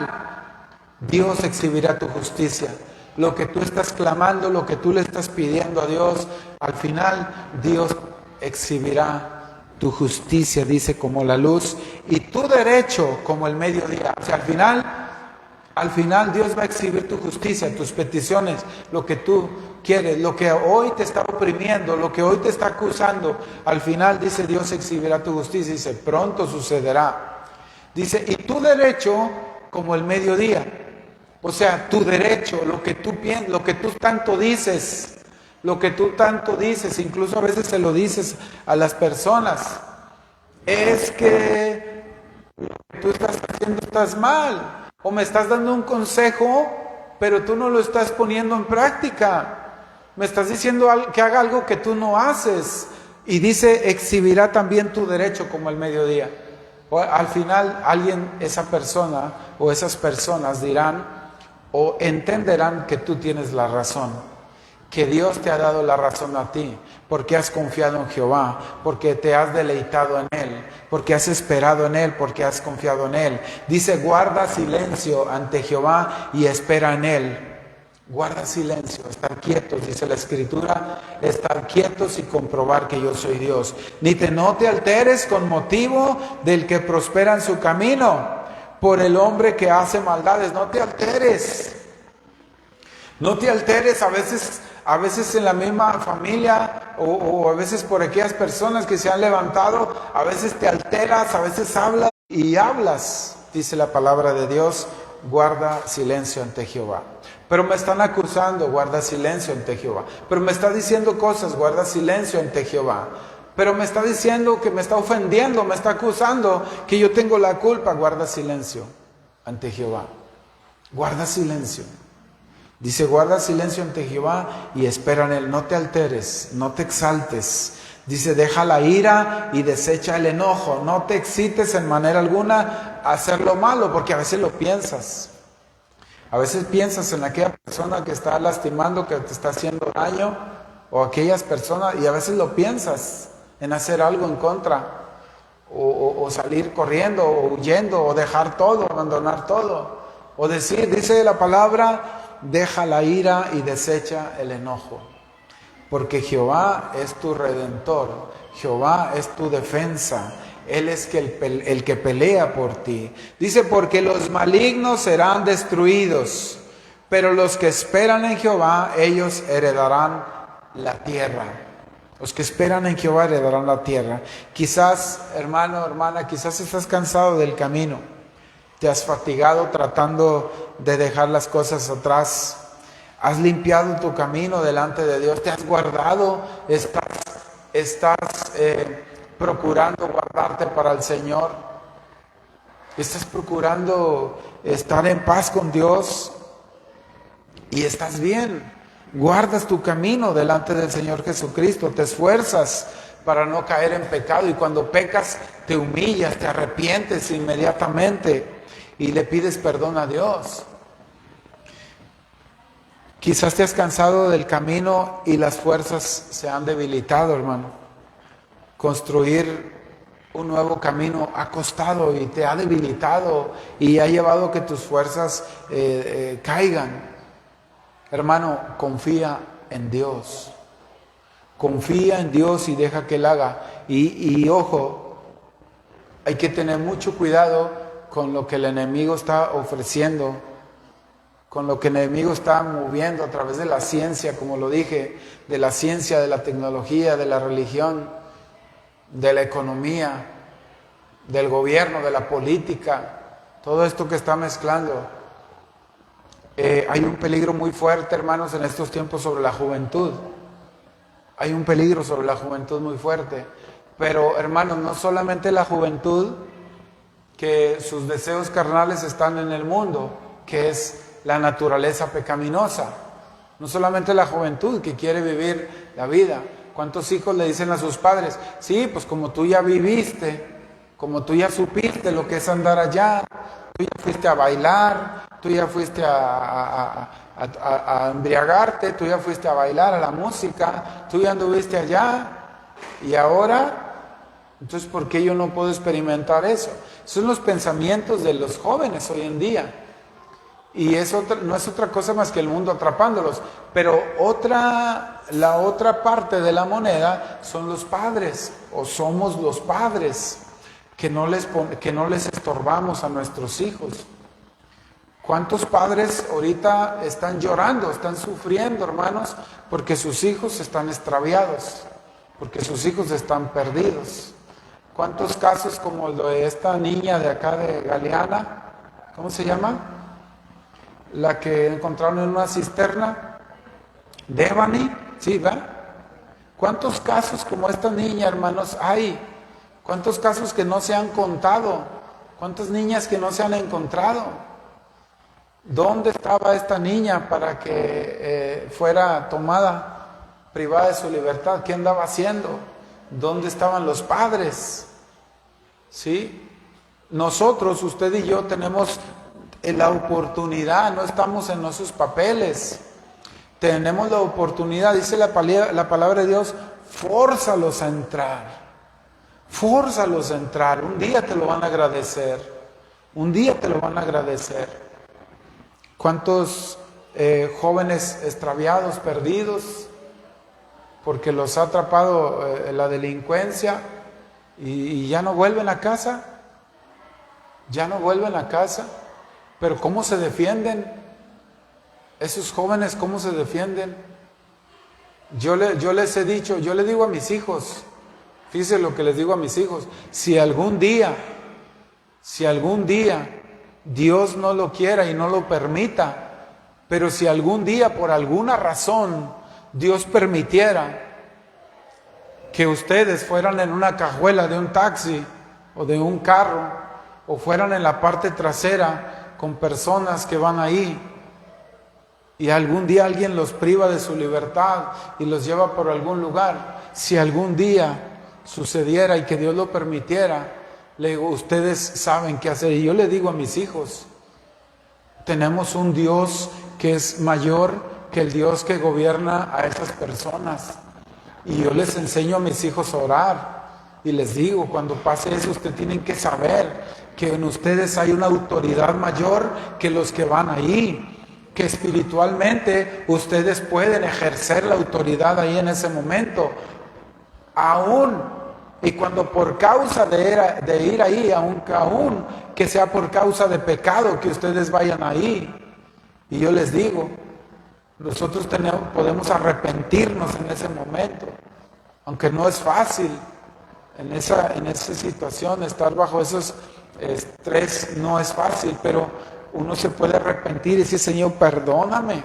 Dios exhibirá tu justicia. Lo que tú estás clamando, lo que tú le estás pidiendo a Dios, al final Dios exhibirá tu justicia, dice, como la luz, y tu derecho como el mediodía. O sea, al final Dios va a exhibir tu justicia, tus peticiones, lo que tú quieres, lo que hoy te está oprimiendo, lo que hoy te está acusando. Al final, dice, Dios exhibirá tu justicia, dice, pronto sucederá. Dice, y tu derecho como el mediodía. O sea, tu derecho, lo que tú piensas, lo que tú tanto dices, incluso a veces se lo dices a las personas, es que lo que tú estás haciendo estás mal. O me estás dando un consejo, pero tú no lo estás poniendo en práctica. Me estás diciendo que haga algo que tú no haces. Y dice, exhibirá también tu derecho como el mediodía. O al final esa persona o esas personas dirán o entenderán que tú tienes la razón. Que Dios te ha dado la razón a ti, porque has confiado en Jehová, porque te has deleitado en Él, porque has esperado en Él, porque has confiado en Él. Dice, guarda silencio ante Jehová y espera en Él. Guarda silencio, estar quietos, dice la Escritura, estar quietos y comprobar que yo soy Dios. No te alteres con motivo del que prospera en su camino, por el hombre que hace maldades. No te alteres. No te alteres a veces en la misma familia o a veces por aquellas personas que se han levantado, a veces te alteras, a veces hablas y hablas, dice la palabra de Dios, guarda silencio ante Jehová. Pero me están acusando, guarda silencio ante Jehová. Pero me está diciendo cosas, guarda silencio ante Jehová. Pero me está diciendo que me está ofendiendo, me está acusando que yo tengo la culpa, guarda silencio ante Jehová. Guarda silencio. Dice, guarda silencio ante Jehová y espera en Él. No te alteres, no te exaltes. Dice, deja la ira y desecha el enojo. No te excites en manera alguna a hacer lo malo, porque a veces lo piensas. A veces piensas en aquella persona que está lastimando, que te está haciendo daño, o aquellas personas, y a veces lo piensas en hacer algo en contra, o salir corriendo, o huyendo, o dejar todo, abandonar todo. O dice la palabra, deja la ira y desecha el enojo, porque Jehová es tu redentor, Jehová es tu defensa, Él es el que pelea por ti. Dice, porque los malignos serán destruidos, pero los que esperan en Jehová, ellos heredarán la tierra. Los que esperan en Jehová heredarán la tierra. Quizás, hermano, hermana, quizás estás cansado del camino. Te has fatigado tratando de dejar las cosas atrás. Has limpiado tu camino delante de Dios. Te has guardado. Estás procurando guardarte para el Señor. Estás procurando estar en paz con Dios. Y estás bien. Guardas tu camino delante del Señor Jesucristo. Te esfuerzas para no caer en pecado. Y cuando pecas, te humillas, te arrepientes inmediatamente. Y le pides perdón a Dios. Quizás te has cansado del camino y las fuerzas se han debilitado, hermano. Construir un nuevo camino ha costado y te ha debilitado y ha llevado que tus fuerzas caigan. Hermano, confía en Dios. Confía en Dios y deja que Él haga. Y ojo, hay que tener mucho cuidado con lo que el enemigo está ofreciendo, con lo que el enemigo está moviendo a través de la ciencia, como lo dije, de la ciencia, de la tecnología, de la religión, de la economía, del gobierno, de la política, todo esto que está mezclando. Hay un peligro muy fuerte, hermanos, en estos tiempos sobre la juventud. Hay un peligro sobre la juventud muy fuerte. Pero, hermanos, no solamente la juventud, que sus deseos carnales están en el mundo, que es la naturaleza pecaminosa. No solamente la juventud que quiere vivir la vida. ¿Cuántos hijos le dicen a sus padres? Sí, pues como tú ya viviste, como tú ya supiste lo que es andar allá, tú ya fuiste a bailar, tú ya fuiste a embriagarte, tú ya fuiste a bailar a la música, tú ya anduviste allá, y ahora... Entonces, ¿por qué yo no puedo experimentar eso? Esos son los pensamientos de los jóvenes hoy en día. Y no es otra cosa más que el mundo atrapándolos. Pero la otra parte de la moneda son los padres, o somos los padres, que no les estorbamos a nuestros hijos. ¿Cuántos padres ahorita están llorando, están sufriendo, hermanos, porque sus hijos están extraviados, porque sus hijos están perdidos? ¿Cuántos casos como el de esta niña de acá de Galeana? ¿Cómo se llama? La que encontraron en una cisterna. Devani, ¿sí, va? ¿Cuántos casos como esta niña, hermanos, hay? ¿Cuántos casos que no se han contado? ¿Cuántas niñas que no se han encontrado? ¿Dónde estaba esta niña para que fuera tomada, privada de su libertad? ¿Qué andaba haciendo? ¿Dónde estaban los padres? ¿Sí? Nosotros, usted y yo, tenemos la oportunidad, no estamos en nuestros papeles. Tenemos la oportunidad, dice la palabra de Dios, fórzalos a entrar. Fórzalos a entrar. Un día te lo van a agradecer. Un día te lo van a agradecer. ¿Cuántos jóvenes extraviados, perdidos, porque los ha atrapado la delincuencia y ya no vuelven a casa? Ya no vuelven a casa. Pero ¿cómo se defienden? Esos jóvenes, ¿cómo se defienden? Yo les he dicho, yo le digo a mis hijos, fíjense lo que les digo a mis hijos, si algún día Dios no lo quiera y no lo permita, pero si algún día por alguna razón Dios permitiera que ustedes fueran en una cajuela de un taxi o de un carro, o fueran en la parte trasera con personas que van ahí, y algún día alguien los priva de su libertad y los lleva por algún lugar, si algún día sucediera y que Dios lo permitiera, le digo, ustedes saben qué hacer. Y yo le digo a mis hijos, tenemos un Dios que es mayor que el Dios que gobierna a esas personas. Y yo les enseño a mis hijos a orar. Y les digo, cuando pase eso, ustedes tienen que saber que en ustedes hay una autoridad mayor que los que van ahí. Que espiritualmente ustedes pueden ejercer la autoridad ahí en ese momento. Aún, y cuando por causa de ir ahí, aún que sea por causa de pecado que ustedes vayan ahí. Y yo les digo, nosotros podemos arrepentirnos en ese momento, aunque no es fácil en esa situación estar bajo esos estrés no es fácil, pero uno se puede arrepentir y decir, Señor, perdóname,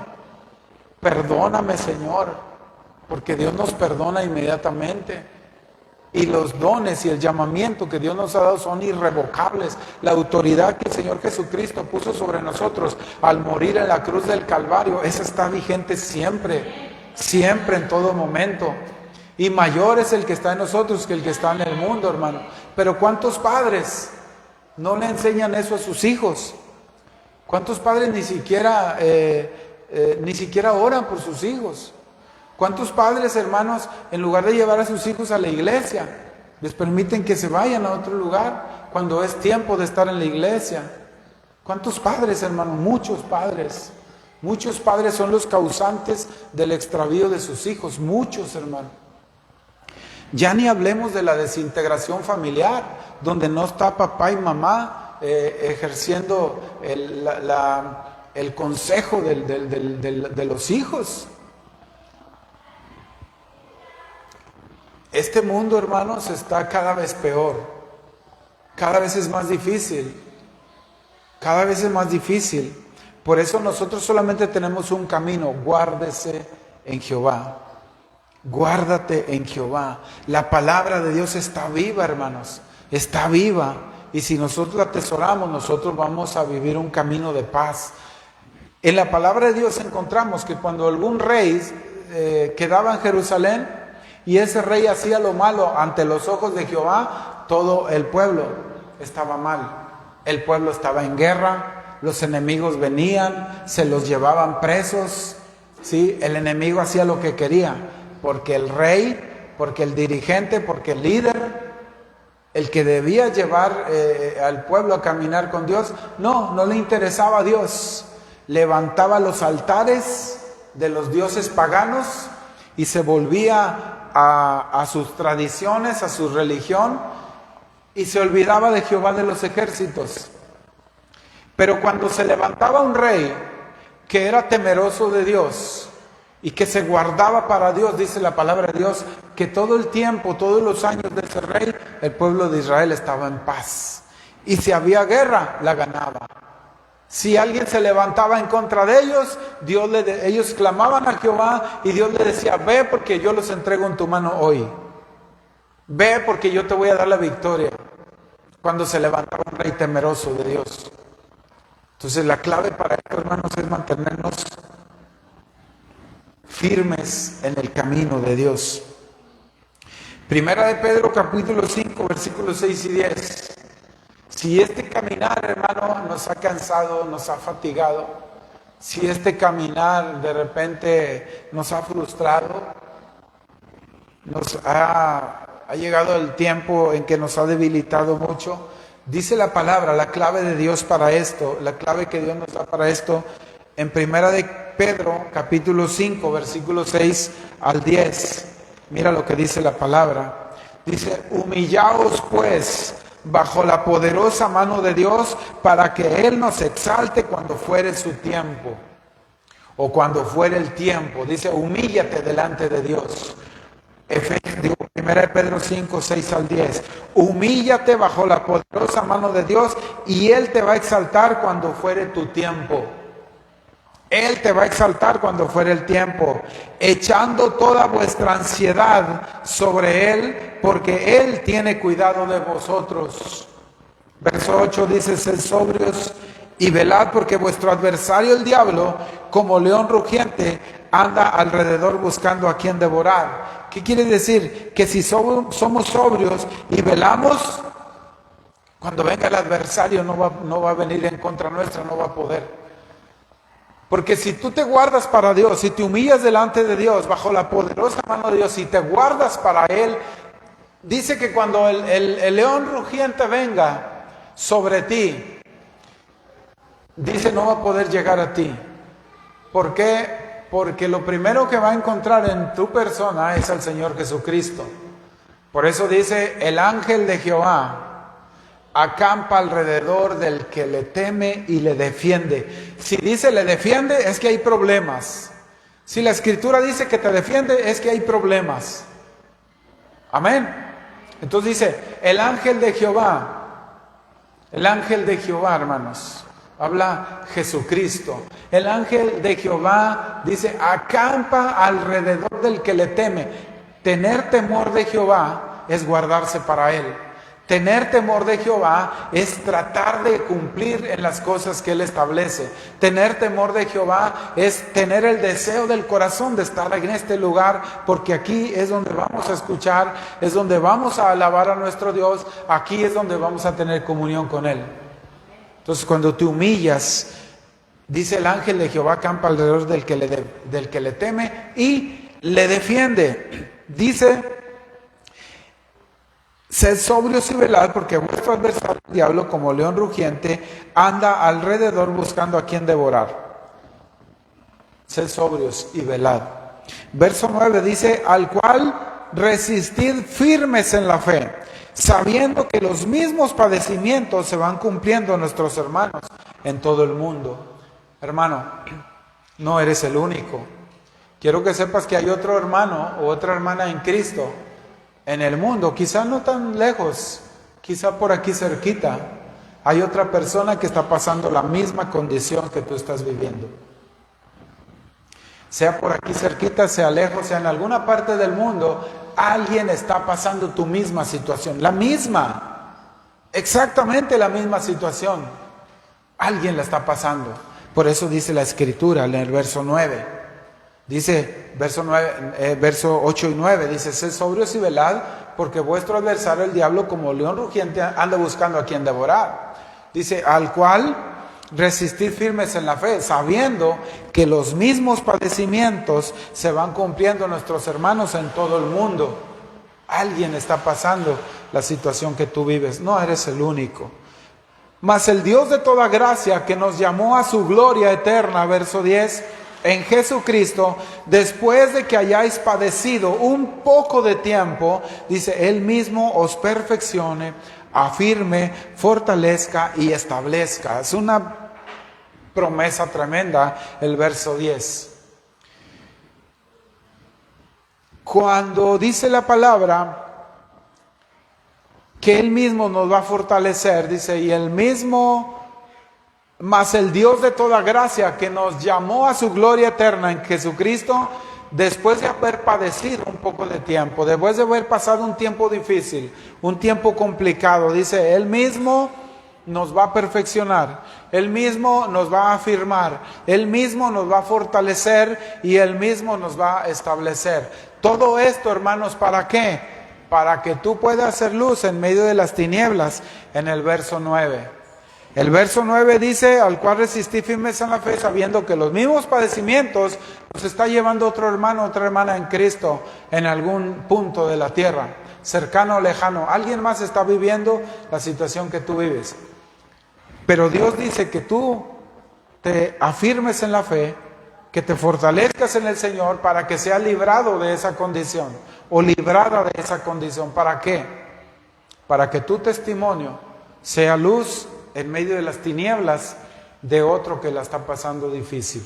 perdóname, Señor, porque Dios nos perdona inmediatamente. Y los dones y el llamamiento que Dios nos ha dado son irrevocables. La autoridad que el Señor Jesucristo puso sobre nosotros al morir en la cruz del Calvario, esa está vigente siempre, siempre, en todo momento. Y mayor es el que está en nosotros que el que está en el mundo, hermano. Pero ¿cuántos padres no le enseñan eso a sus hijos? ¿Cuántos padres ni siquiera oran por sus hijos? ¿Cuántos padres, hermanos, en lugar de llevar a sus hijos a la iglesia, les permiten que se vayan a otro lugar cuando es tiempo de estar en la iglesia? ¿Cuántos padres, hermanos? Muchos padres. Muchos padres son los causantes del extravío de sus hijos. Muchos, hermanos. Ya ni hablemos de la desintegración familiar, donde no está papá y mamá ejerciendo el consejo de los hijos. Este mundo, hermanos, está cada vez peor, cada vez es más difícil, cada vez es más difícil. Por eso nosotros solamente tenemos un camino: guárdese en Jehová, guárdate en Jehová. La palabra de Dios está viva, hermanos, está viva, y si nosotros la atesoramos, nosotros vamos a vivir un camino de paz. En la palabra de Dios encontramos que cuando algún rey quedaba en Jerusalén, y ese rey hacía lo malo ante los ojos de Jehová, todo el pueblo estaba mal. El pueblo estaba en guerra, los enemigos venían, se los llevaban presos, ¿sí? El enemigo hacía lo que quería, porque el rey, porque el dirigente, porque el líder, el que debía llevar al pueblo a caminar con Dios, no le interesaba a Dios. Levantaba los altares de los dioses paganos y se volvía a sus tradiciones, a su religión, y se olvidaba de Jehová de los ejércitos. Pero cuando se levantaba un rey que era temeroso de Dios y que se guardaba para Dios, dice la palabra de Dios, que todo el tiempo, todos los años de ese rey, el pueblo de Israel estaba en paz. Y si había guerra, la ganaba. Si alguien se levantaba en contra de ellos, ellos clamaban a Jehová y Dios le decía: ve, porque yo los entrego en tu mano hoy. Ve, porque yo te voy a dar la victoria. Cuando se levantaba un rey temeroso de Dios. Entonces la clave para esto, hermanos, es mantenernos firmes en el camino de Dios. Primera de Pedro, capítulo 5, versículos 6 y 10. Si este caminar, hermano, nos ha cansado, nos ha fatigado, si este caminar de repente nos ha frustrado, ha llegado el tiempo en que nos ha debilitado mucho, dice la palabra, la clave de Dios para esto, la clave que Dios nos da para esto, en Primera de Pedro, capítulo 5, versículos 6 al 10. Mira lo que dice la palabra. Dice: humillaos pues bajo la poderosa mano de Dios, para que Él nos exalte cuando fuere su tiempo, o cuando fuere el tiempo. Dice: humíllate delante de Dios. 1 Pedro 5, 6 al 10. Humíllate bajo la poderosa mano de Dios y Él te va a exaltar cuando fuere tu tiempo. Él te va a exaltar cuando fuere el tiempo, echando toda vuestra ansiedad sobre Él, porque Él tiene cuidado de vosotros. Verso 8 dice: sed sobrios y velad, porque vuestro adversario el diablo, como león rugiente, anda alrededor buscando a quien devorar. ¿Qué quiere decir? Que si somos sobrios y velamos, cuando venga el adversario no va a venir en contra nuestra, no va a poder. Porque si tú te guardas para Dios, si te humillas delante de Dios, bajo la poderosa mano de Dios, si te guardas para Él, dice que cuando el león rugiente venga sobre ti, dice no va a poder llegar a ti. ¿Por qué? Porque lo primero que va a encontrar en tu persona es al Señor Jesucristo. Por eso dice: el ángel de Jehová acampa alrededor del que le teme y le defiende. Si dice le defiende, es que hay problemas. Si la Escritura dice que te defiende, es que hay problemas. Amén. Entonces dice: el ángel de Jehová El ángel de Jehová, hermanos, habla Jesucristo. El ángel de Jehová dice, acampa alrededor del que le teme. Tener temor de Jehová es guardarse para Él. Tener temor de Jehová es tratar de cumplir en las cosas que Él establece. Tener temor de Jehová es tener el deseo del corazón de estar en este lugar, porque aquí es donde vamos a escuchar, es donde vamos a alabar a nuestro Dios, aquí es donde vamos a tener comunión con Él. Entonces, cuando te humillas, dice el ángel de Jehová acampa alrededor del que le teme y le defiende. Dice, sed sobrios y velad, porque vuestro adversario el diablo, como león rugiente, anda alrededor buscando a quien devorar. Sed sobrios y velad. Verso 9 dice, al cual resistid firmes en la fe, sabiendo que los mismos padecimientos se van cumpliendo a nuestros hermanos en todo el mundo. Hermano, no eres el único. Quiero que sepas que hay otro hermano o otra hermana en Cristo en el mundo, quizá no tan lejos, quizá por aquí cerquita, hay otra persona que está pasando la misma condición que tú estás viviendo. Sea por aquí cerquita, sea lejos, sea en alguna parte del mundo, alguien está pasando tu misma situación, la misma, exactamente la misma situación. Alguien la está pasando. Por eso dice la Escritura en el verso 9. Dice, verso 8 y 9, dice, sed sobrios y velad, porque vuestro adversario el diablo, como león rugiente, anda buscando a quien devorar. Dice, al cual resistid firmes en la fe, sabiendo que los mismos padecimientos se van cumpliendo a nuestros hermanos en todo el mundo. Alguien está pasando la situación que tú vives, no eres el único. Mas el Dios de toda gracia, que nos llamó a su gloria eterna, verso 10, en Jesucristo, después de que hayáis padecido un poco de tiempo, dice, Él mismo os perfeccione, afirme, fortalezca y establezca. Es una promesa tremenda el verso 10. Cuando dice la palabra que Él mismo nos va a fortalecer, dice, y Él mismo... Mas el Dios de toda gracia, que nos llamó a su gloria eterna en Jesucristo, después de haber padecido un poco de tiempo, después de haber pasado un tiempo difícil, un tiempo complicado, dice, Él mismo nos va a perfeccionar, Él mismo nos va a afirmar, Él mismo nos va a fortalecer y Él mismo nos va a establecer. Todo esto, hermanos, ¿para qué? Para que tú puedas hacer luz en medio de las tinieblas, en el verso 9. El verso 9 dice, al cual resistí firmes en la fe, sabiendo que los mismos padecimientos nos está llevando otro hermano, otra hermana en Cristo, en algún punto de la tierra, cercano o lejano. Alguien más está viviendo la situación que tú vives. Pero Dios dice que tú te afirmes en la fe, que te fortalezcas en el Señor para que seas librado de esa condición, o librada de esa condición. ¿Para qué? Para que tu testimonio sea luz en medio de las tinieblas de otro que la está pasando difícil.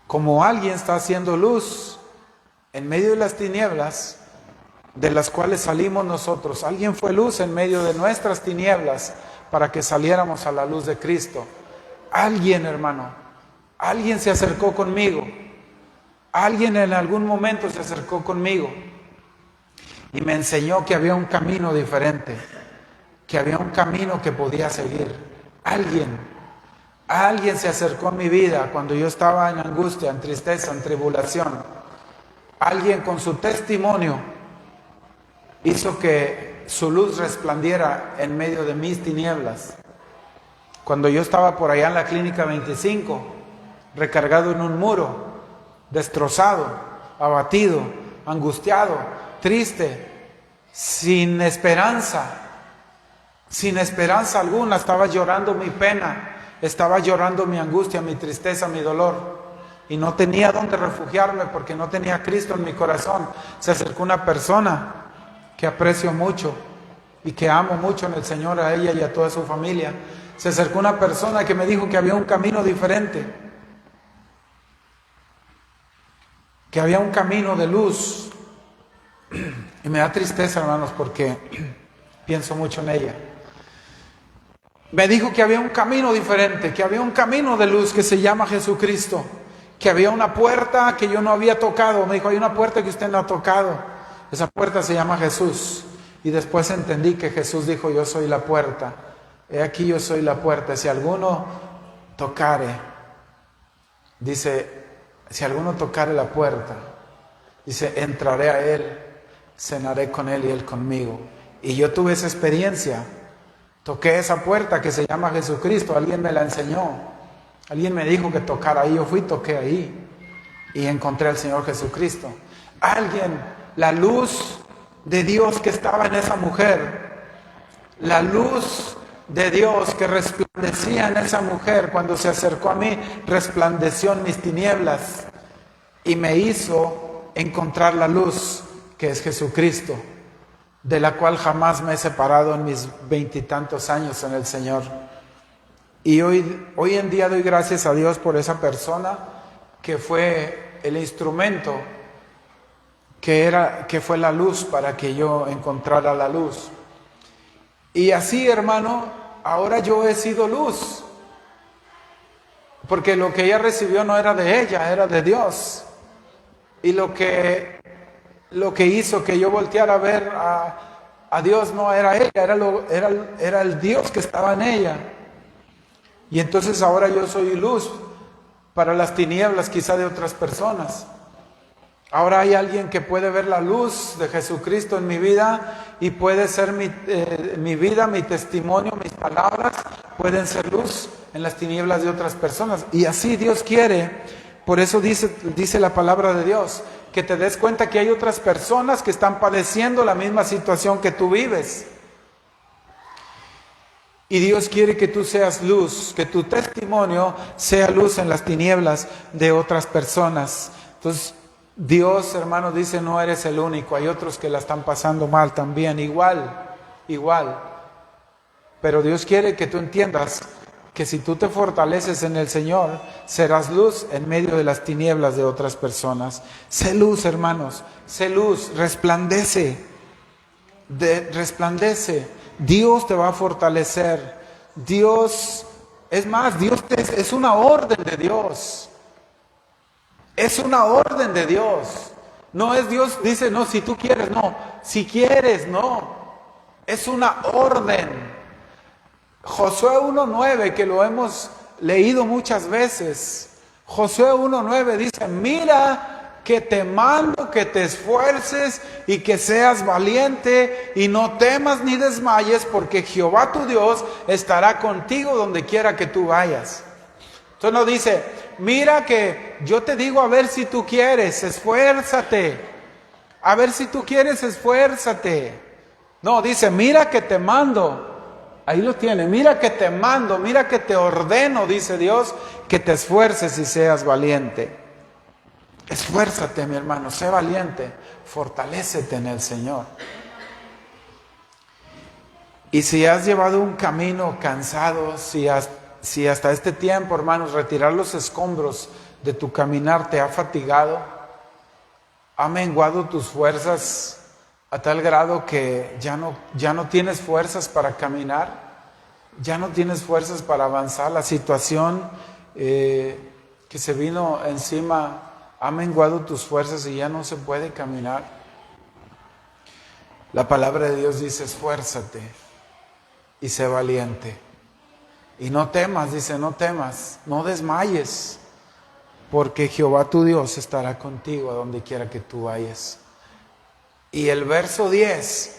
Como alguien está haciendo luz en medio de las tinieblas de las cuales salimos nosotros. Alguien fue luz en medio de nuestras tinieblas para que saliéramos a la luz de Cristo. Alguien, hermano, alguien se acercó conmigo. Alguien en algún momento se acercó conmigo y me enseñó que había un camino diferente, que había un camino que podía seguir. Alguien se acercó a mi vida cuando yo estaba en angustia, en tristeza, en tribulación. Alguien con su testimonio hizo que su luz resplandiera en medio de mis tinieblas. Cuando yo estaba por allá en la clínica 25, recargado en un muro, destrozado, abatido, angustiado, triste, sin esperanza alguna, estaba llorando mi pena, estaba llorando mi angustia, mi tristeza, mi dolor, y no tenía dónde refugiarme porque no tenía a Cristo en mi corazón. Se acercó una persona que aprecio mucho y que amo mucho en el Señor, a ella y a toda su familia. Se acercó una persona que me dijo que había un camino diferente, que había un camino de luz, y me da tristeza, hermanos, porque pienso mucho en ella. Me dijo que había un camino diferente, que había un camino de luz que se llama Jesucristo, que había una puerta que yo no había tocado. Me dijo, hay una puerta que usted no ha tocado. Esa puerta se llama Jesús. Y después entendí que Jesús dijo, yo soy la puerta. He aquí yo soy la puerta. Si alguno tocare, dice, si alguno tocare la puerta, dice, entraré a él, cenaré con él y él conmigo. Y yo tuve esa experiencia. Toqué esa puerta que se llama Jesucristo. Alguien me la enseñó. Alguien me dijo que tocara ahí. Yo fui, toqué ahí. Y encontré al Señor Jesucristo. Alguien, la luz de Dios que estaba en esa mujer. La luz de Dios que resplandecía en esa mujer. Cuando se acercó a mí, resplandeció en mis tinieblas. Y me hizo encontrar la luz que es Jesucristo, de la cual jamás me he separado en mis 20 y tantos años en el Señor. Y hoy en día doy gracias a Dios por esa persona que fue el instrumento, que fue la luz para que yo encontrara la luz. Y así, hermano, ahora yo he sido luz, porque lo que ella recibió no era de ella, era de Dios. Y lo que hizo que yo volteara a ver a Dios no era ella, era el Dios que estaba en ella. Y entonces ahora yo soy luz para las tinieblas quizá de otras personas. Ahora hay alguien que puede ver la luz de Jesucristo en mi vida y puede ser mi vida, mi testimonio, mis palabras pueden ser luz en las tinieblas de otras personas. Y así Dios quiere. Por eso dice la palabra de Dios, que te des cuenta que hay otras personas que están padeciendo la misma situación que tú vives. Y Dios quiere que tú seas luz, que tu testimonio sea luz en las tinieblas de otras personas. Entonces, Dios, hermano, dice, no eres el único, hay otros que la están pasando mal también, igual. Pero Dios quiere que tú entiendas que si tú te fortaleces en el Señor, serás luz en medio de las tinieblas de otras personas. Sé luz, hermanos, sé luz, resplandece. Dios te va a fortalecer. Dios, es más, es una orden de Dios. Es una orden de Dios. No es Dios, dice, no, si tú quieres, no. Si quieres, no. Es una orden. Josué 1:9, que lo hemos leído muchas veces. Josué 1:9 dice, mira que te mando que te esfuerces y que seas valiente y no temas ni desmayes, porque Jehová tu Dios estará contigo donde quiera que tú vayas. Entonces no dice, mira que yo te digo a ver si tú quieres, esfuérzate. A ver si tú quieres, esfuérzate. No, dice, mira que te mando. Ahí lo tiene, mira que te mando, mira que te ordeno, dice Dios, que te esfuerces y seas valiente. Esfuérzate, mi hermano, sé valiente, fortalécete en el Señor. Y si has llevado un camino cansado, si hasta este tiempo, hermanos, retirar los escombros de tu caminar te ha fatigado, ha menguado tus fuerzas a tal grado que ya no tienes fuerzas para caminar, ya no tienes fuerzas para avanzar, la situación que se vino encima ha menguado tus fuerzas y ya no se puede caminar. La palabra de Dios dice, esfuérzate y sé valiente. Y no temas, dice, no temas, no desmayes, porque Jehová tu Dios estará contigo a donde quiera que tú vayas. Y el verso 10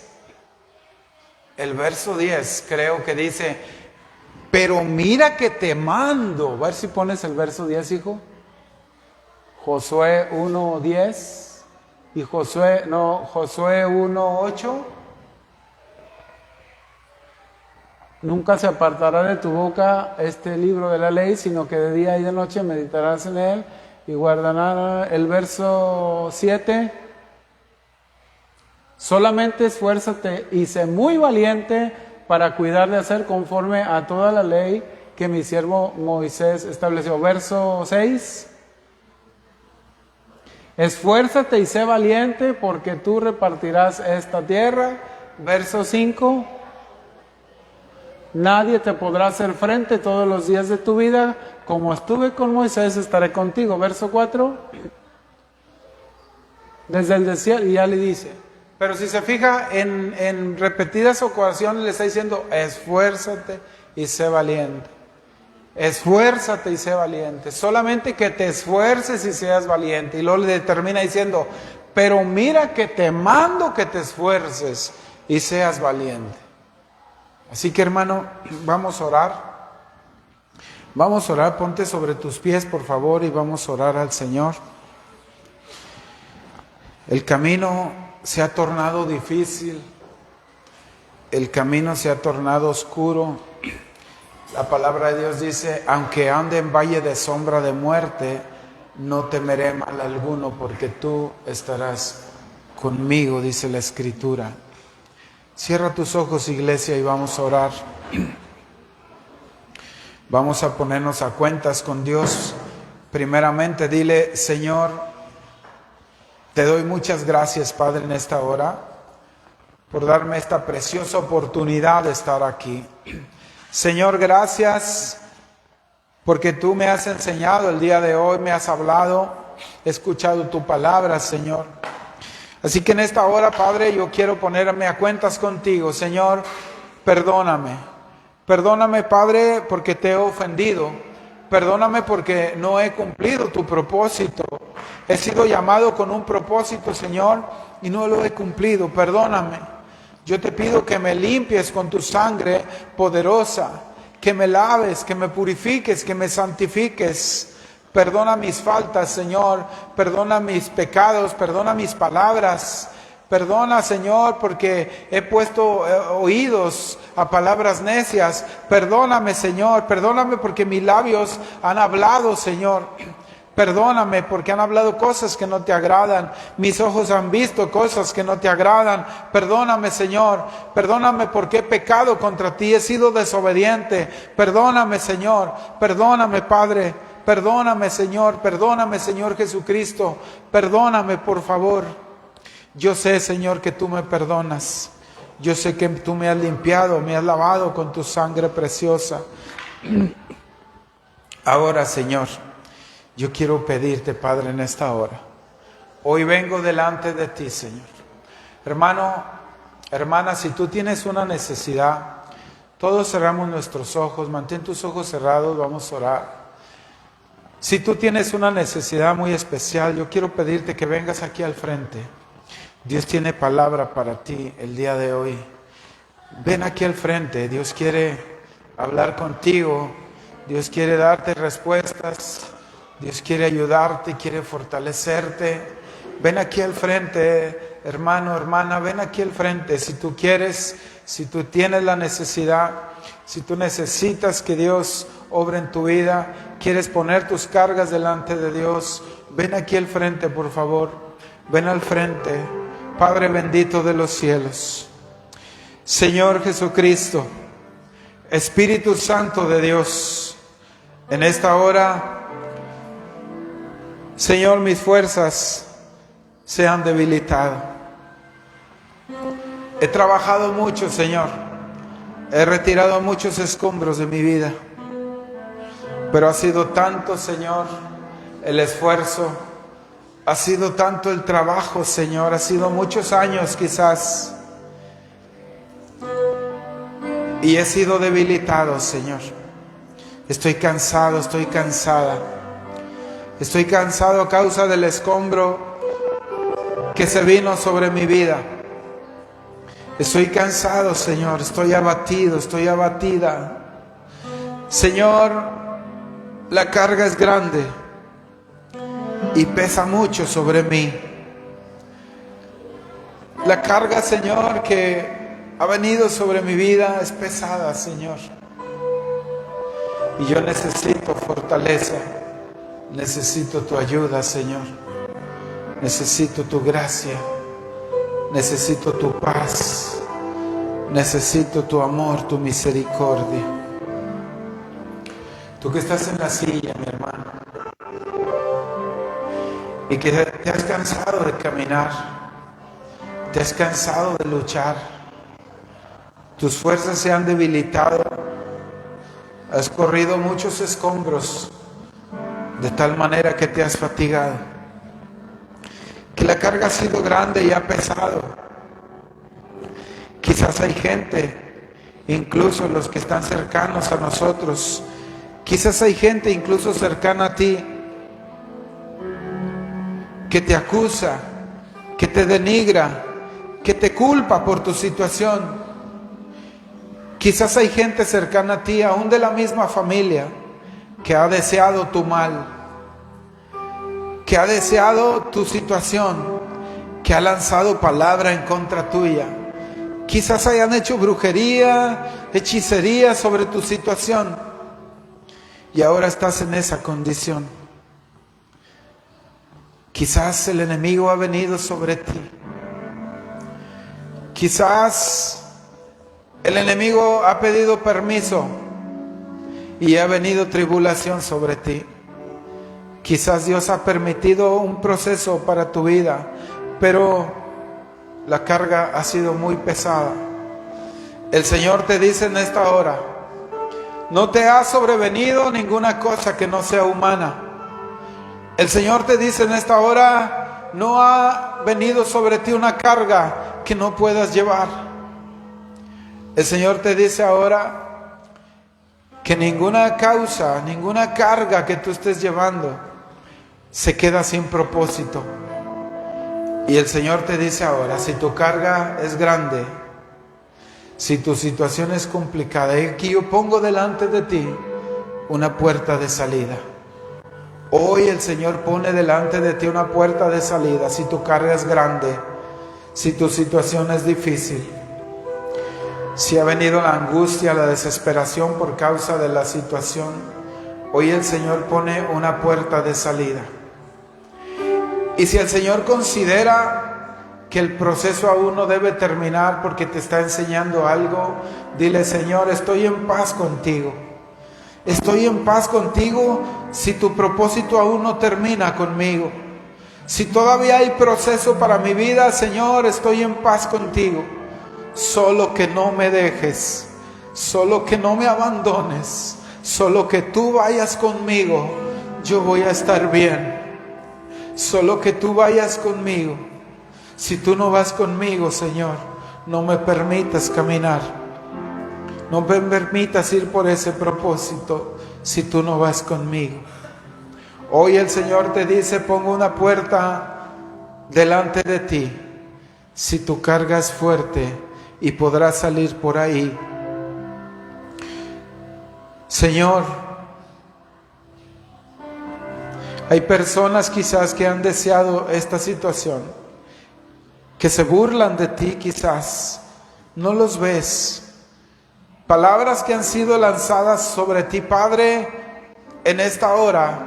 creo que dice, pero mira que te mando. A ver si pones el verso 10, hijo. Josué 1:10 y Josué 1:8. Nunca se apartará de tu boca este libro de la ley, sino que de día y de noche meditarás en él y guardarás. El verso 7. Solamente esfuérzate y sé muy valiente para cuidar de hacer conforme a toda la ley que mi siervo Moisés estableció. Verso 6. Esfuérzate y sé valiente porque tú repartirás esta tierra. Verso 5. Nadie te podrá hacer frente todos los días de tu vida. Como estuve con Moisés, estaré contigo. Verso 4. Desde el desierto, y ya le dice. Pero si se fija, en repetidas ocasiones le está diciendo, esfuérzate y sé valiente. Esfuérzate y sé valiente. Solamente que te esfuerces y seas valiente. Y luego le termina diciendo, pero mira que te mando que te esfuerces y seas valiente. Así que, hermano, vamos a orar. Vamos a orar, ponte sobre tus pies, por favor, y vamos a orar al Señor. El camino se ha tornado difícil, el camino se ha tornado oscuro. La palabra de Dios dice, aunque ande en valle de sombra de muerte, no temeré mal alguno, porque tú estarás conmigo, dice la Escritura. Cierra tus ojos, iglesia, y vamos a orar. Vamos a ponernos a cuentas con Dios. Primeramente, dile, Señor, te doy muchas gracias, Padre, en esta hora, por darme esta preciosa oportunidad de estar aquí. Señor, gracias porque tú me has enseñado el día de hoy, me has hablado, he escuchado tu palabra, Señor. Así que en esta hora, Padre, yo quiero ponerme a cuentas contigo. Señor, perdóname. Perdóname, Padre, porque te he ofendido. Perdóname porque no he cumplido tu propósito. He sido llamado con un propósito, Señor, y no lo he cumplido. Perdóname. Yo te pido que me limpies con tu sangre poderosa, que me laves, que me purifiques, que me santifiques. Perdona mis faltas, Señor. Perdona mis pecados, perdona mis palabras. Perdona, Señor, porque he puesto oídos a palabras necias. Perdóname, Señor. Perdóname porque mis labios han hablado, Señor. Perdóname porque han hablado cosas que no te agradan. Mis ojos han visto cosas que no te agradan. Perdóname, Señor. Perdóname porque he pecado contra ti. He sido desobediente. Perdóname, Señor. Perdóname, Padre. Perdóname, Señor. Perdóname, Señor Jesucristo. Perdóname, por favor. Yo sé, Señor, que tú me perdonas. Yo sé que tú me has limpiado, me has lavado con tu sangre preciosa. Ahora, Señor, yo quiero pedirte, Padre, en esta hora. Hoy vengo delante de ti, Señor. Hermano, hermana, si tú tienes una necesidad, todos cerramos nuestros ojos, mantén tus ojos cerrados, vamos a orar. Si tú tienes una necesidad muy especial, yo quiero pedirte que vengas aquí al frente. Dios tiene palabra para ti el día de hoy. Ven aquí al frente, Dios quiere hablar contigo, Dios quiere darte respuestas, Dios quiere ayudarte, quiere fortalecerte. Ven aquí al frente, hermano, hermana, ven aquí al frente. Si tú quieres, si tú tienes la necesidad, si tú necesitas que Dios obre en tu vida, quieres poner tus cargas delante de Dios, ven aquí al frente, por favor. Ven al frente. Padre bendito de los cielos, Señor Jesucristo, Espíritu Santo de Dios, en esta hora, Señor, mis fuerzas se han debilitado. He trabajado mucho, Señor, he retirado muchos escombros de mi vida, pero ha sido tanto, Señor, el esfuerzo. Ha sido tanto el trabajo, Señor, ha sido muchos años quizás. Y he sido debilitado, Señor. Estoy cansado, estoy cansada. Estoy cansado a causa del escombro que se vino sobre mi vida. Estoy cansado, Señor, estoy abatido, estoy abatida. Señor, la carga es grande y pesa mucho sobre mí. La carga, Señor, que ha venido sobre mi vida es pesada, Señor. Y yo necesito fortaleza, necesito tu ayuda, Señor. Necesito tu gracia, necesito tu paz, necesito tu amor, tu misericordia. Tú que estás en la silla, mi hermano, y que te has cansado de caminar, te has cansado de luchar. tus fuerzas se han debilitado, has corrido muchos escombros, de tal manera que te has fatigado, que la carga ha sido grande y ha pesado. Quizás hay gente, incluso los que están cercanos a nosotros, quizás hay gente incluso cercana a ti, que te acusa, que te denigra, que te culpa por tu situación. Quizás hay gente cercana a ti, aún de la misma familia, que ha deseado tu mal, que ha deseado tu situación, que ha lanzado palabra en contra tuya. Quizás hayan hecho brujería, hechicería sobre tu situación y ahora estás en esa condición. Quizás el enemigo ha venido sobre ti. Quizás el enemigo ha pedido permiso y ha venido tribulación sobre ti. Quizás Dios ha permitido un proceso para tu vida, pero la carga ha sido muy pesada. El Señor te dice en esta hora: no te ha sobrevenido ninguna cosa que no sea humana. El Señor te dice en esta hora: no ha venido sobre ti una carga que no puedas llevar. El Señor te dice ahora que ninguna causa, ninguna carga que tú estés llevando se queda sin propósito. Y el Señor te dice ahora: si tu carga es grande, si tu situación es complicada, y aquí yo pongo delante de ti una puerta de salida. Hoy el Señor pone delante de ti una puerta de salida. Si tu carga es grande, si tu situación es difícil, si ha venido la angustia, la desesperación por causa de la situación, hoy el Señor pone una puerta de salida. Y si el Señor considera que el proceso aún no debe terminar porque te está enseñando algo, dile: Señor, estoy en paz contigo. Estoy en paz contigo si tu propósito aún no termina conmigo. Si todavía hay proceso para mi vida, Señor, estoy en paz contigo. Solo que no me dejes, solo que no me abandones, solo que tú vayas conmigo, yo voy a estar bien. Solo que tú vayas conmigo. Si tú no vas conmigo, Señor, no me permitas caminar. No me permitas ir por ese propósito si tú no vas conmigo. Hoy el Señor te dice: pongo una puerta delante de ti. Si tu carga es fuerte y podrás salir por ahí. Señor, hay personas quizás que han deseado esta situación, que se burlan de ti quizás, no los ves. Palabras que han sido lanzadas sobre ti, Padre, en esta hora,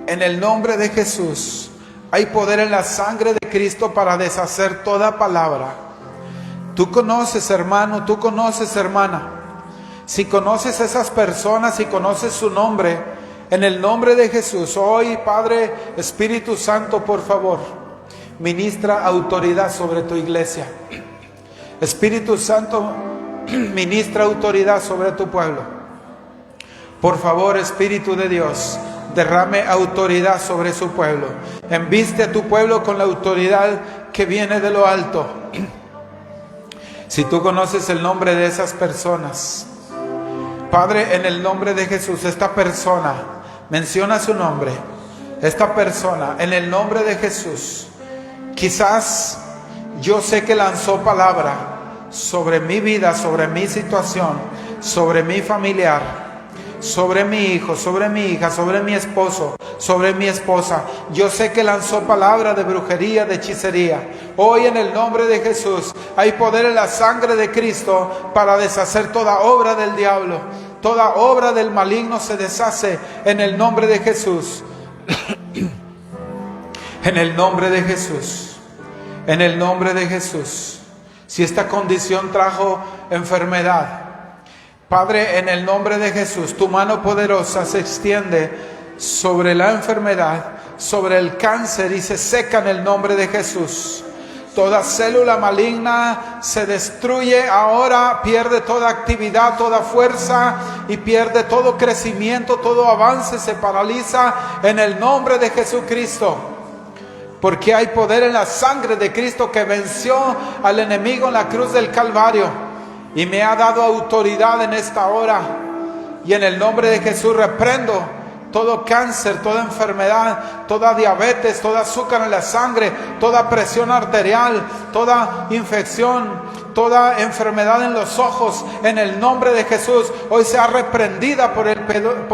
en el nombre de Jesús, hay poder en la sangre de Cristo para deshacer toda palabra. Tú conoces, hermano, tú conoces, hermana. Si conoces a esas personas, si conoces su nombre, en el nombre de Jesús, hoy, Padre, Espíritu Santo, por favor, ministra autoridad sobre tu iglesia. Espíritu Santo, ministra autoridad sobre tu pueblo. Por favor, Espíritu de Dios, derrame autoridad sobre su pueblo. Enviste a tu pueblo con la autoridad que viene de lo alto. Si tú conoces el nombre de esas personas, Padre, en el nombre de Jesús, esta persona, menciona su nombre, esta persona, en el nombre de Jesús, quizás yo sé que lanzó palabra sobre mi vida, sobre mi situación, sobre mi familiar, sobre mi hijo, sobre mi hija, sobre mi esposo, sobre mi esposa. Yo sé que lanzó palabra de brujería, de hechicería. Hoy en el nombre de Jesús hay poder en la sangre de Cristo para deshacer toda obra del diablo. Toda obra del maligno se deshace en el nombre de Jesús. En el nombre de Jesús. En el nombre de Jesús. Si esta condición trajo enfermedad, Padre, en el nombre de Jesús, tu mano poderosa se extiende sobre la enfermedad, sobre el cáncer, y se seca en el nombre de Jesús. Toda célula maligna se destruye ahora, pierde toda actividad, toda fuerza y pierde todo crecimiento, todo avance se paraliza en el nombre de Jesucristo. Porque hay poder en la sangre de Cristo que venció al enemigo en la cruz del Calvario y me ha dado autoridad en esta hora. Y en el nombre de Jesús reprendo todo cáncer, toda enfermedad, toda diabetes, toda azúcar en la sangre, toda presión arterial, toda infección, toda enfermedad en los ojos, en el nombre de Jesús, hoy sea reprendida por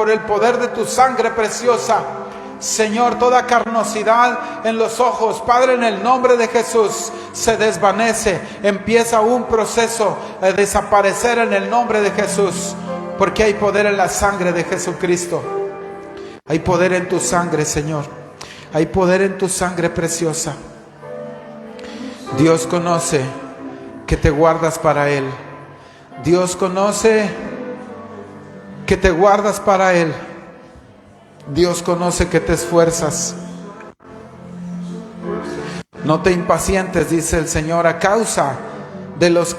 el poder de tu sangre preciosa. Señor, toda carnosidad en los ojos, Padre, en el nombre de Jesús, se desvanece, empieza un proceso de desaparecer en el nombre de Jesús, porque hay poder en la sangre de Jesucristo. Hay poder en tu sangre, Señor. Hay poder en tu sangre preciosa. Dios conoce que te guardas para Él. Dios conoce que te guardas para Él. Dios conoce que te esfuerzas. No te impacientes, dice el Señor, a causa de los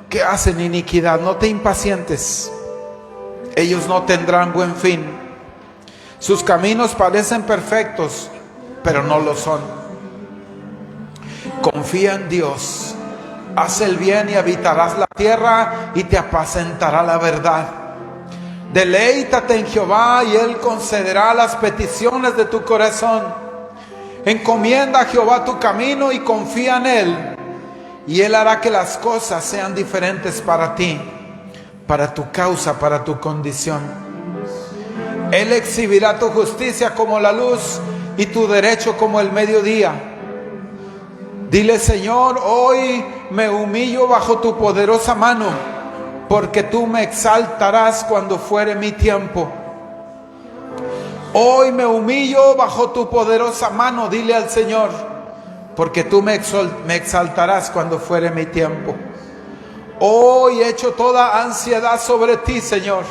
que hacen iniquidad. No te impacientes. Ellos no tendrán buen fin. Sus caminos parecen perfectos, pero no lo son. Confía en Dios. Haz el bien y habitarás la tierra y te apacentará la verdad. Deleítate en Jehová y Él concederá las peticiones de tu corazón. Encomienda a Jehová tu camino y confía en Él. Y Él hará que las cosas sean diferentes para ti, para tu causa, para tu condición. Él exhibirá tu justicia como la luz y tu derecho como el mediodía. Dile: Señor, hoy me humillo bajo tu poderosa mano, porque tú me exaltarás cuando fuere mi tiempo. Hoy me humillo bajo tu poderosa mano, dile al Señor, porque tú me exaltarás cuando fuere mi tiempo. Hoy echo toda ansiedad sobre ti, Señor,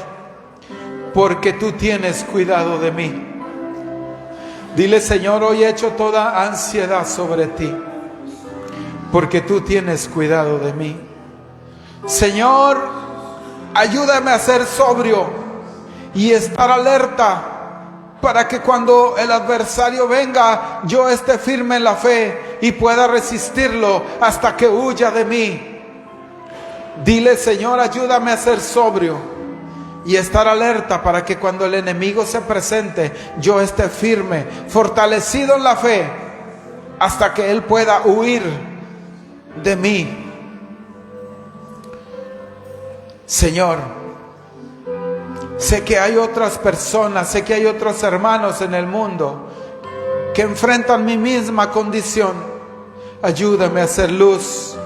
porque tú tienes cuidado de mí. Dile: Señor, hoy echo toda ansiedad sobre ti, porque tú tienes cuidado de mí. Señor, ayúdame a ser sobrio y estar alerta, para que cuando el adversario venga, yo esté firme en la fe y pueda resistirlo hasta que huya de mí. Dile: Señor, ayúdame a ser sobrio y estar alerta, para que cuando el enemigo se presente, yo esté firme, fortalecido en la fe, hasta que él pueda huir de mí. Señor, sé que hay otras personas, sé que hay otros hermanos en el mundo que enfrentan mi misma condición. Ayúdame a hacer luz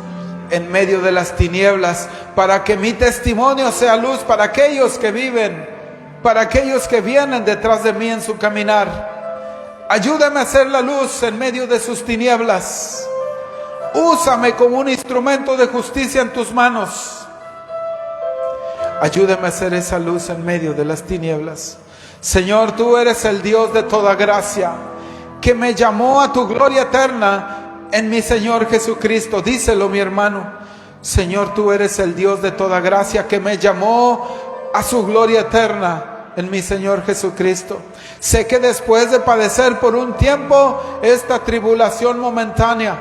en medio de las tinieblas, para que mi testimonio sea luz para aquellos que viven, para aquellos que vienen detrás de mí en su caminar. Ayúdame a hacer la luz en medio de sus tinieblas. Úsame como un instrumento de justicia en tus manos. Ayúdame a hacer esa luz en medio de las tinieblas. Señor, tú eres el Dios de toda gracia, que me llamó a tu gloria eterna en mi Señor Jesucristo. Díselo, mi hermano. Señor, tú eres el Dios de toda gracia, que me llamó a su gloria eterna en mi Señor Jesucristo. Sé que después de padecer por un tiempo esta tribulación momentánea,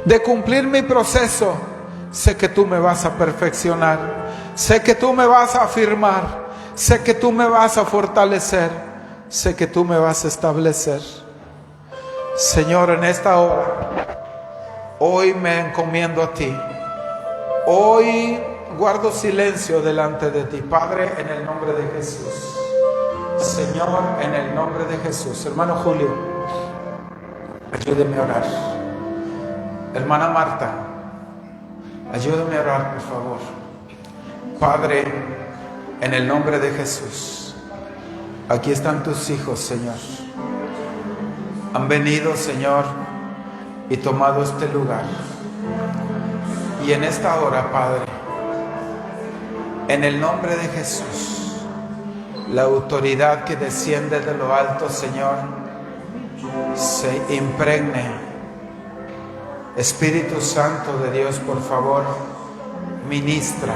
de cumplir mi proceso, sé que tú me vas a perfeccionar, sé que tú me vas a afirmar, sé que tú me vas a fortalecer, sé que tú me vas a establecer. Señor, en esta hora, hoy me encomiendo a ti. Hoy guardo silencio delante de ti, Padre, en el nombre de Jesús. Señor, en el nombre de Jesús. Hermano Julio, ayúdeme a orar. Hermana Marta, ayúdame a orar, por favor. Padre, en el nombre de Jesús, aquí están tus hijos, Señor. Han venido, Señor, y tomado este lugar. Y en esta hora, Padre, en el nombre de Jesús, la autoridad que desciende de lo alto, Señor, se impregne Espíritu Santo de Dios, por favor, ministra.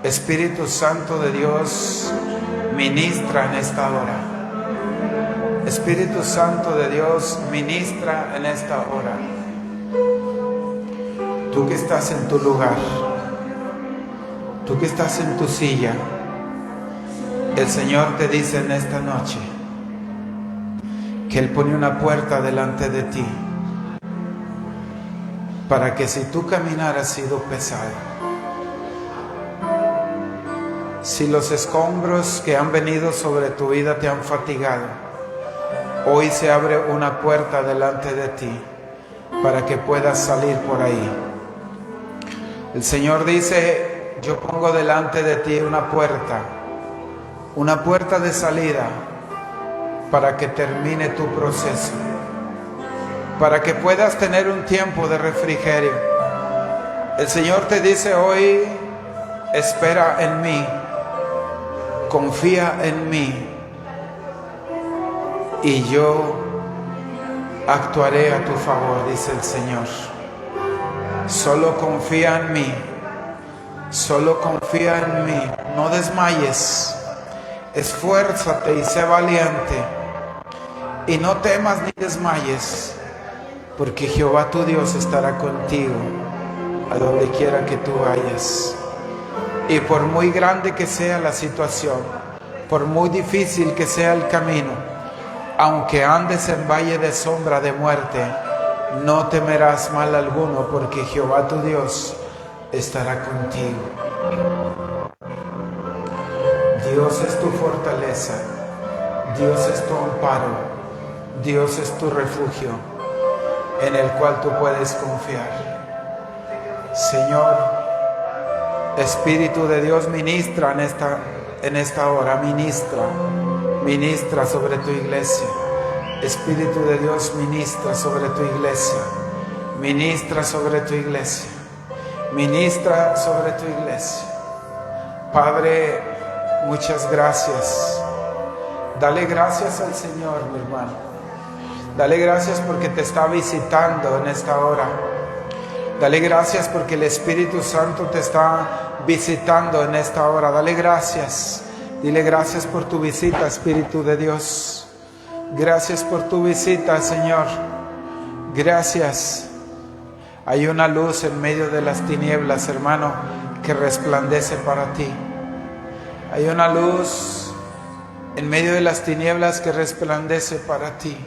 Espíritu Santo de Dios, ministra en esta hora. Espíritu Santo de Dios, ministra en esta hora. Tú que estás en tu lugar, tú que estás en tu silla, el Señor te dice en esta noche que Él pone una puerta delante de ti para que si tu caminar ha sido pesado, si los escombros que han venido sobre tu vida te han fatigado, hoy se abre una puerta delante de ti para que puedas salir por ahí. El Señor dice: yo pongo delante de ti una puerta de salida para que termine tu proceso, para que puedas tener un tiempo de refrigerio. El Señor te dice hoy: espera en mí, confía en mí, y yo actuaré a tu favor, dice el Señor. Solo confía en mí, solo confía en mí, no desmayes, esfuérzate y sé valiente, y no temas ni desmayes, porque Jehová tu Dios estará contigo a donde quiera que tú vayas. Y por muy grande que sea la situación, por muy difícil que sea el camino, aunque andes en valle de sombra de muerte, no temerás mal alguno, porque Jehová tu Dios estará contigo. Dios es tu fortaleza, Dios es tu amparo, Dios es tu refugio, en el cual tú puedes confiar. Señor, Espíritu de Dios, ministra en esta hora, ministra sobre tu iglesia. Espíritu de Dios, ministra sobre tu iglesia, ministra sobre tu iglesia, ministra sobre tu iglesia. Padre, muchas gracias. Dale gracias al Señor, mi hermano. Dale gracias porque te está visitando en esta hora. Dale gracias porque el Espíritu Santo te está visitando en esta hora. Dale gracias. Dile gracias por tu visita, Espíritu de Dios. Gracias por tu visita, Señor. Gracias. Hay una luz en medio de las tinieblas, hermano, que resplandece para ti. Hay una luz en medio de las tinieblas que resplandece para ti.